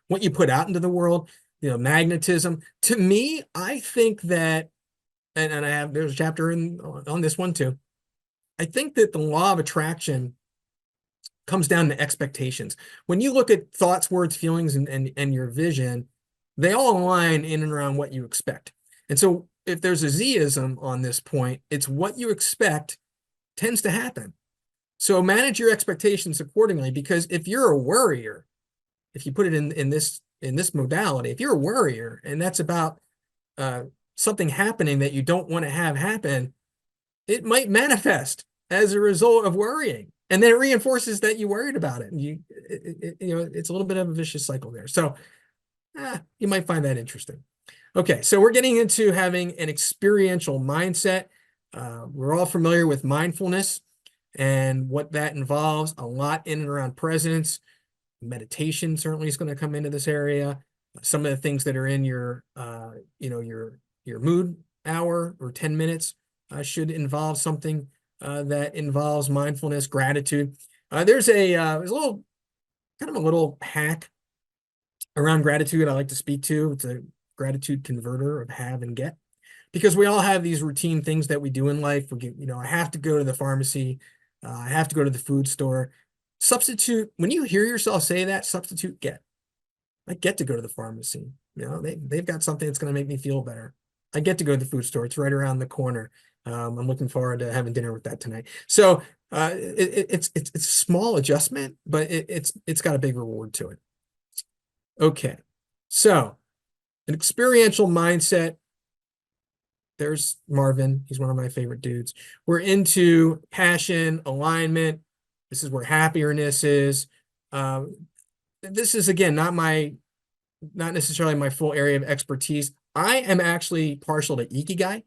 what you put out into the world, magnetism. To me, I think that, and there's a chapter on this one too. I think that the law of attraction comes down to expectations. When you look at thoughts, words, feelings, and your vision, they all align in and around what you expect. And so if there's a Z-ism on this point, it's what you expect tends to happen. So manage your expectations accordingly, because if you're a worrier, if you put it in this modality, if you're a worrier and that's about something happening that you don't want to have happen, it might manifest as a result of worrying. And then it reinforces that you worried about it. And it's a little bit of a vicious cycle there. So you might find that interesting. Okay, so we're getting into having an experiential mindset. We're all familiar with mindfulness and what that involves, a lot in and around presence. Meditation certainly is going to come into this area. Some of the things that are in your mood hour or 10 minutes should involve something that involves mindfulness, gratitude. There's a little hack around gratitude I like to speak to. It's a gratitude converter of have and get, because we all have these routine things that we do in life. I have to go to the pharmacy. I have to go to the food store. Substitute, when you hear yourself say that, substitute get. I get to go to the pharmacy. They've got something that's going to make me feel better. I get to go to the food store. It's right around the corner. I'm looking forward to having dinner with that tonight. So it's a small adjustment, but it's got a big reward to it. Okay, so an experiential mindset. There's Marvin. He's one of my favorite dudes. We're into passion, alignment. This is where happiness is. This is, again, not necessarily my full area of expertise. I am actually partial to Ikigai.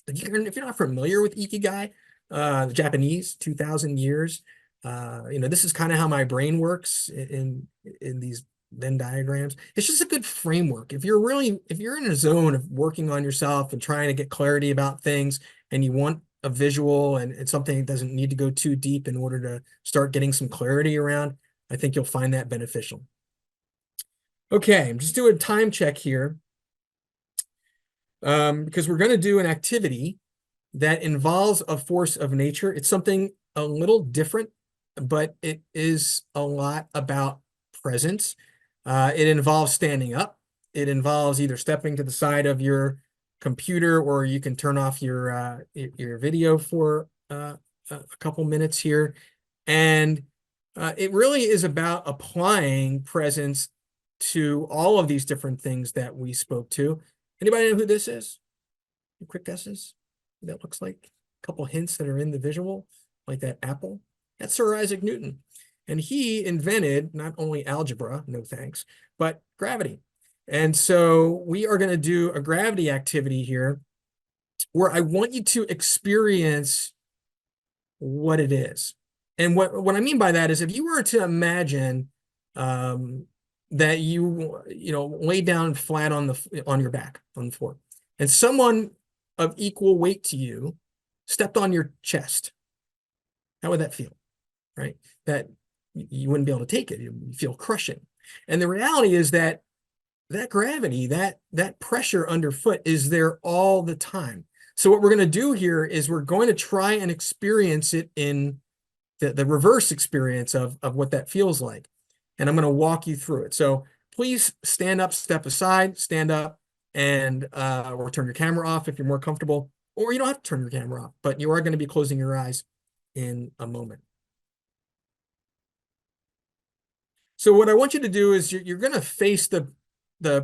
If you're not familiar with Ikigai, the Japanese 2,000 years, this is kind of how my brain works in these Venn diagrams. It's just a good framework. If you're in a zone of working on yourself and trying to get clarity about things, and you want a visual and something that doesn't need to go too deep in order to start getting some clarity around, I think you'll find that beneficial. Okay, I'm just doing a time check here, because we're going to do an activity that involves a force of nature. It's something a little different, but it is a lot about presence. It involves standing up. It involves either stepping to the side of your computer, or you can turn off your video for a couple minutes here. And it really is about applying presence to all of these different things that we spoke to. Anybody know who this is? Any quick guesses? What that looks like? A couple hints that are in the visual, like that apple. That's Sir Isaac Newton. And he invented not only algebra, no thanks, but gravity. And so we are going to do a gravity activity here where I want you to experience what it is. And what I mean by that is, if you were to imagine that you lay down flat on your back on the floor, and someone of equal weight to you stepped on your chest, how would that feel? Right? That you wouldn't be able to take it. You feel crushing. And the reality is that gravity, that pressure underfoot is there all the time. So what we're going to do here is we're going to try and experience it in the reverse experience of what that feels like. And I'm going to walk you through it. So please stand up, step aside, stand up, and or turn your camera off if you're more comfortable. or you don't have to turn your camera off, but you are going to be closing your eyes in a moment. So what I want you to do is you're going to face the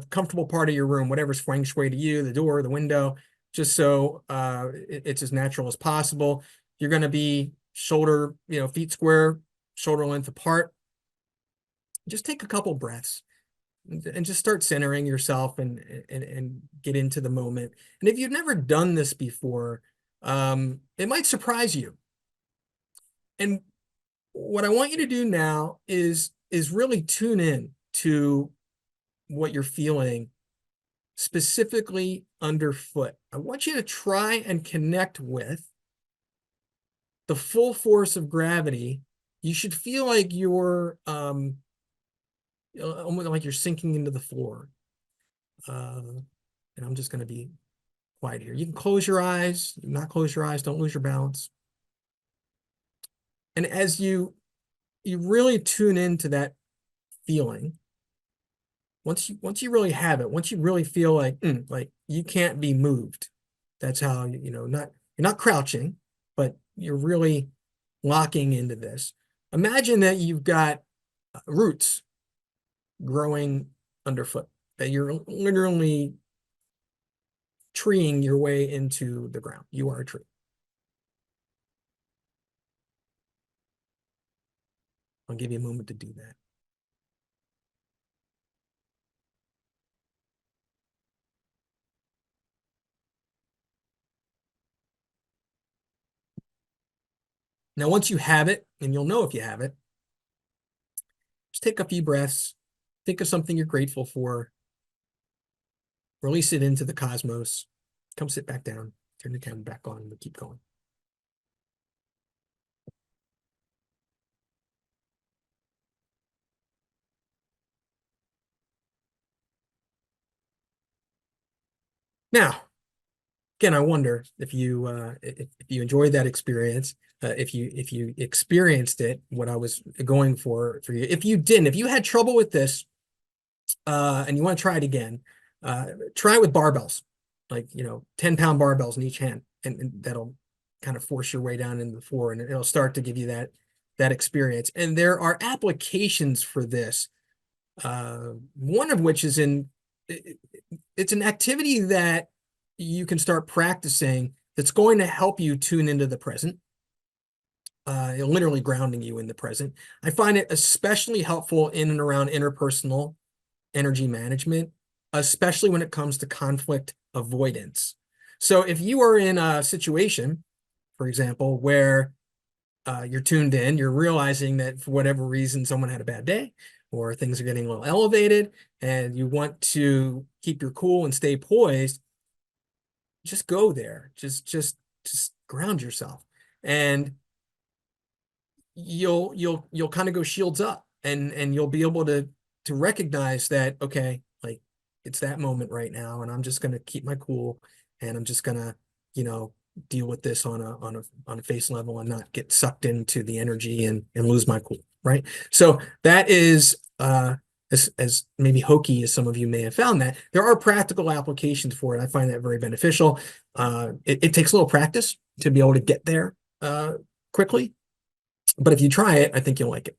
comfortable part of your room, whatever's feng shui to you, the door, the window, just so it's as natural as possible. You're going to be shoulder, feet square, shoulder length apart. Just take a couple breaths and just start centering yourself and get into the moment. And if you've never done this before, it might surprise you. And what I want you to do now is really tune in to what you're feeling specifically underfoot. I want you to try and connect with the full force of gravity. You should feel like you're almost like you're sinking into the floor. And I'm just going to be quiet here. You can close your eyes, not close your eyes, don't lose your balance. And as you really tune into that feeling, once you really have it, once you really feel like you can't be moved, that's how you're not crouching, but you're really locking into this. Imagine that you've got roots growing underfoot, that you're literally treeing your way into the ground. You are a tree. I'll give you a moment to do that. Now, once you have it, and you'll know if you have it, just take a few breaths, think of something you're grateful for, release it into the cosmos, come sit back down, turn the camera back on, and we'll keep going. Now, again, I wonder if you enjoyed that experience, if you experienced it, what I was going for you. If you didn't, if you had trouble with this, and you want to try it again, try it with barbells, like 10-pound barbells in each hand, and that'll kind of force your way down into the floor, and it'll start to give you that experience. And there are applications for this. One of which is it's an activity that you can start practicing that's going to help you tune into the present, literally grounding you in the present. I find it especially helpful in and around interpersonal energy management, especially when it comes to conflict avoidance. So if you are in a situation, for example, where you're tuned in, you're realizing that for whatever reason, someone had a bad day or things are getting a little elevated and you want to keep your cool and stay poised, just go there. Just ground yourself, and you'll kind of go shields up, and you'll be able to recognize that, okay, like it's that moment right now, and I'm just going to keep my cool, and I'm just going to deal with this on a face level and not get sucked into the energy and lose my cool, right? So that is as maybe hokey as some of you may have found that, there are practical applications for it. I find that very beneficial. It takes a little practice to be able to get there quickly, but if you try it, I think you'll like it.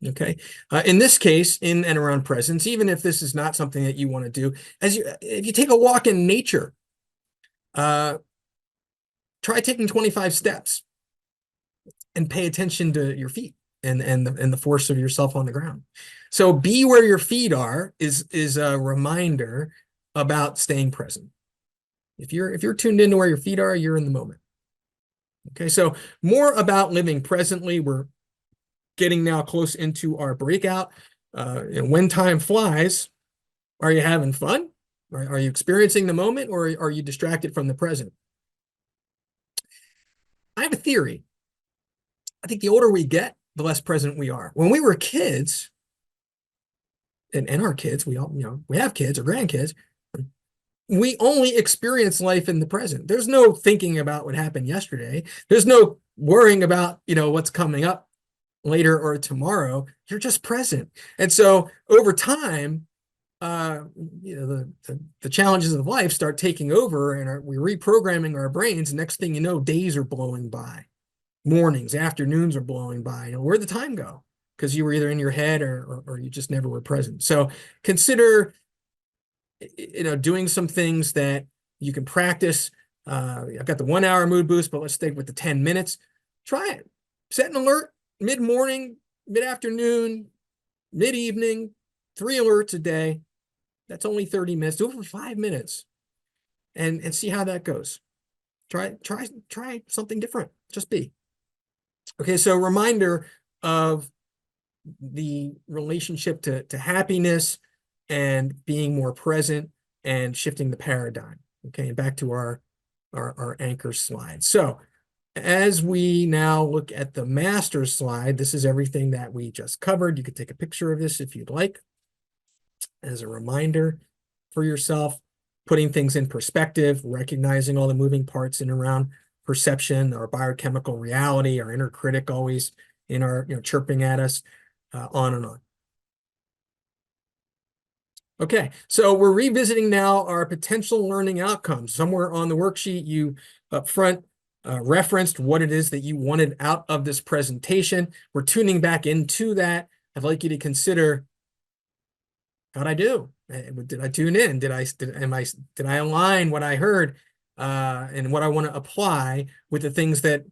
Okay. In this case, in and around presence, even if this is not something that you want to do, if you take a walk in nature, try taking 25 steps and pay attention to your feet and the force of yourself on the ground. So be where your feet are is a reminder about staying present. If you're tuned into where your feet are, you're in the moment. Okay, so more about living presently. We're getting now close into our breakout. And when time flies, are you having fun? Are you experiencing the moment, or are you distracted from the present? I have a theory. I think the older we get, the less present we are. When we were kids, and our kids, we all, we have kids or grandkids, we only experience life in the present. There's no thinking about what happened yesterday. There's no worrying about, what's coming up later or tomorrow. You're just present. And so over time, uh, the challenges of life start taking over, and we're reprogramming our brains. Next thing you know, days are blowing by, mornings, afternoons are blowing by. Where'd the time go? Because you were either in your head or you just never were present. So consider, doing some things that you can practice. I've got the 1 hour mood boost, but let's stick with the 10 minutes. Try it. Set an alert mid-morning, mid-afternoon, mid-evening, 3 alerts a day. That's only 30 minutes. Do it for 5 minutes and see how that goes. Try something different. Just be. Okay, so reminder of the relationship to happiness and being more present and shifting the paradigm. Okay, and back to our anchor slide. So as we now look at the master slide, this is everything that we just covered. You could take a picture of this if you'd like, as a reminder for yourself, putting things in perspective, recognizing all the moving parts in and around perception, our biochemical reality, our inner critic always in our, chirping at us, on and on. Okay, so we're revisiting now our potential learning outcomes. Somewhere on the worksheet, you up front referenced what it is that you wanted out of this presentation. We're tuning back into that. I'd like you to consider, how'd I do? Did I tune in? Did I align what I heard and what I want to apply with the things that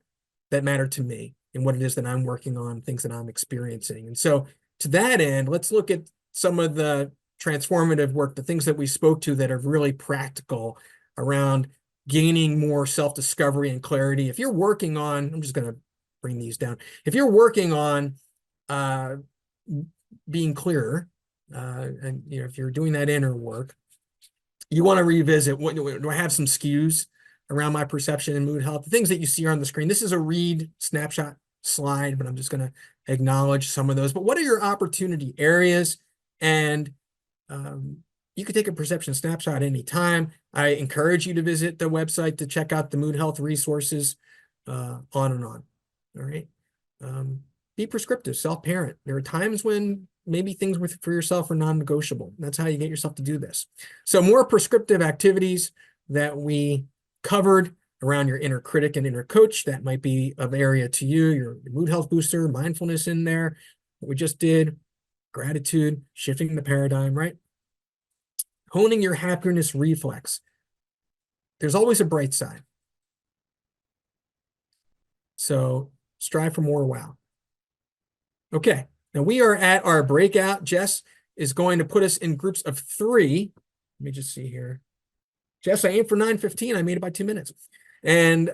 matter to me and what it is that I'm working on, things that I'm experiencing. And so to that end, let's look at some of the transformative work, the things that we spoke to that are really practical around gaining more self-discovery and clarity. If you're working on, I'm just going to bring these down. If you're working on being clearer, and if you're doing that inner work, you want to revisit, what do I have some skews around my perception and mood health, the things that you see on the screen. This is a read snapshot slide, but I'm just going to acknowledge some of those. But what are your opportunity areas? And you could take a perception snapshot anytime. I encourage you to visit the website to check out the mood health resources, on and on. All right. Be prescriptive, self-parent. There are times when maybe things for yourself are non-negotiable. That's how you get yourself to do this. So more prescriptive activities that we covered around your inner critic and inner coach, that might be of area to you, your mood health booster, mindfulness in there, what we just did, gratitude, shifting the paradigm, right? Honing your happiness reflex. There's always a bright side. So strive for more wow. Okay, now we are at our breakout. Jess is going to put us in groups of 3. Let me just see here. Jess, I aimed for 9:15. I made it by 2 minutes. And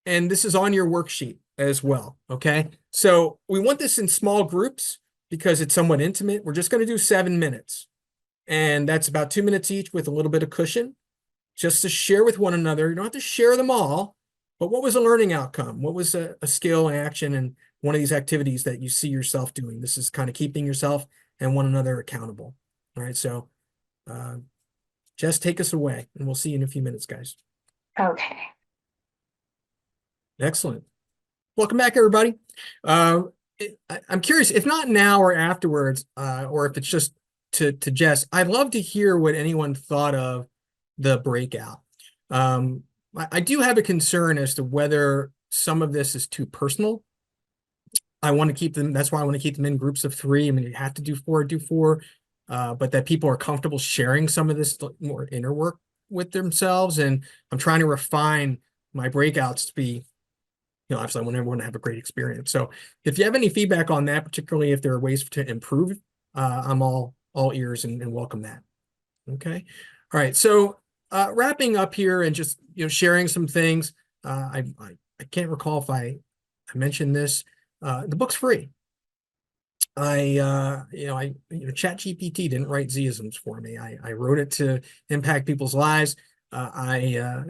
this is on your worksheet as well, okay? So we want this in small groups because it's somewhat intimate. We're just going to do 7 minutes. And that's about 2 minutes each with a little bit of cushion, just to share with one another. You don't have to share them all, but what was a learning outcome? What was a skill, action, and one of these activities that you see yourself doing? This is kind of keeping yourself and one another accountable. All right, so just take us away, and we'll see you in a few minutes, guys. Okay. Excellent. Welcome back, everybody. I'm curious, if not now or afterwards, or if it's just to Jess, I'd love to hear what anyone thought of the breakout. I do have a concern as to whether some of this is too personal. I want to keep them, that's why I want to keep them in groups of 3. I mean, you have to do 4, do 4, but that people are comfortable sharing some of this more inner work with themselves. And I'm trying to refine my breakouts to be, obviously I want everyone to have a great experience. So if you have any feedback on that, particularly if there are ways to improve, I'm all ears and welcome that. Okay. All right. So wrapping up here and just, sharing some things. I can't recall if I mentioned this. The book's free. ChatGPT didn't write Zisms for me. I wrote it to impact people's lives. I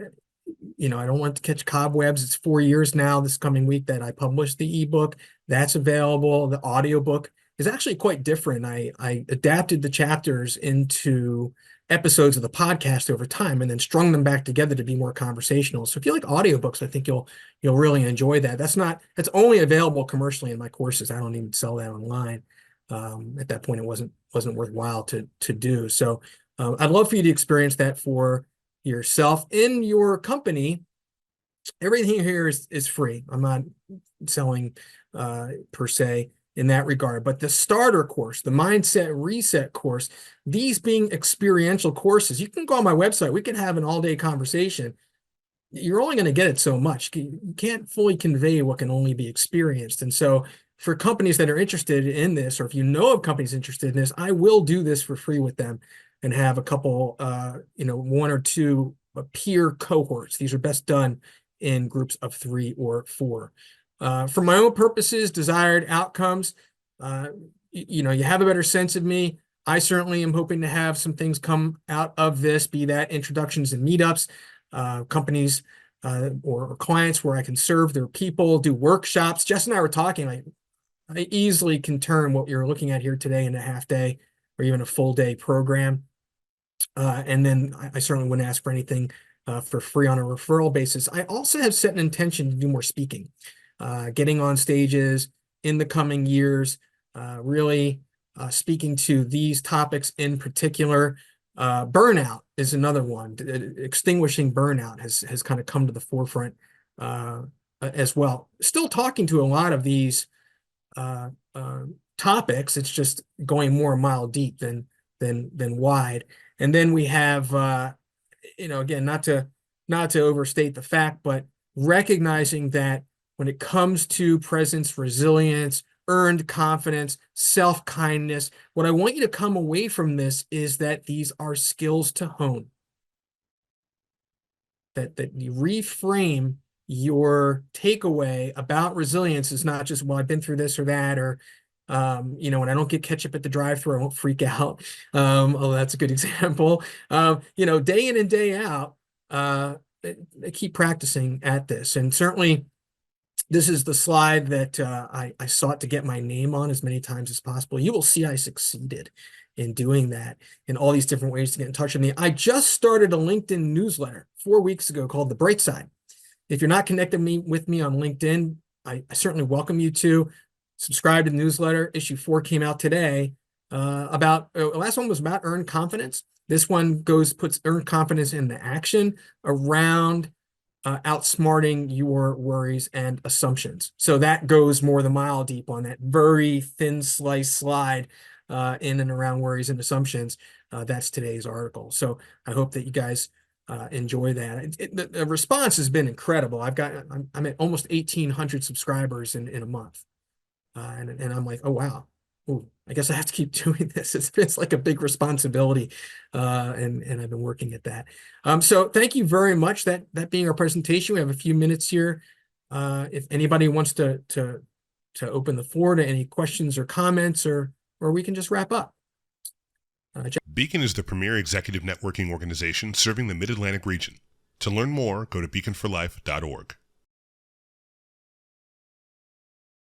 don't want to catch cobwebs. It's 4 years now, this coming week, that I published the ebook. That's available. The audiobook is actually quite different. I adapted the chapters into episodes of the podcast over time and then strung them back together to be more conversational. So if you like audiobooks, I think you'll really enjoy that. That's only available commercially in my courses. I don't even sell that online. At that point, it wasn't worthwhile to do. So I'd love for you to experience that for yourself in your company. Everything here is free. I'm not selling per se in that regard, but the starter course, the mindset reset course, these being experiential courses, you can go on my website. We can have an all-day conversation. You're only going to get it so much. You can't fully convey what can only be experienced. And so for companies that are interested in this, or if you know of companies interested in this, I will do this for free with them and have a couple, one or two peer cohorts. These are best done in groups of 3 or 4. For my own purposes, desired outcomes, you have a better sense of me. I certainly am hoping to have some things come out of this, be that introductions and meetups, companies or clients where I can serve their people, do workshops. Jess and I were talking, like, I easily can turn what you're looking at here today into a half day or even a full day program. And then I certainly wouldn't ask for anything for free on a referral basis. I also have set an intention to do more speaking, getting on stages in the coming years, really speaking to these topics in particular. Burnout is another one. Extinguishing burnout has kind of come to the forefront as well. Still talking to a lot of these uh, uh, topics. It's just going more a mile deep than wide. And then we have, again, not to overstate the fact, but recognizing that when it comes to presence, resilience, earned confidence, self-kindness, what I want you to come away from this is that these are skills to hone. That you reframe your takeaway about resilience is not just, well, I've been through this or that, or when I don't get ketchup at the drive-thru, I won't freak out. Oh, that's a good example. Day in and day out, I keep practicing at this. And certainly this is the slide that I sought to get my name on as many times as possible. You will see I succeeded in doing that in all these different ways to get in touch with me. I just started a LinkedIn newsletter 4 weeks ago called The Bright Side. If you're not connected with me on LinkedIn, I certainly welcome you to subscribe to the newsletter. Issue 4 came out today last one was about earned confidence. This one puts earned confidence into action around outsmarting your worries and assumptions. So that goes more the mile deep on that very thin slice slide in and around worries and assumptions. That's today's article. So I hope that you guys enjoy that. The response has been incredible. I'm at almost 1,800 subscribers in a month. And I'm like, oh, wow. Ooh, I guess I have to keep doing this. It's like a big responsibility. And I've been working at that. So thank you very much. That being our presentation, we have a few minutes here. If anybody wants to open the floor to any questions or comments, or we can just wrap up. Beacon is the premier executive networking organization serving the Mid-Atlantic region. To learn more, go to beaconforlife.org.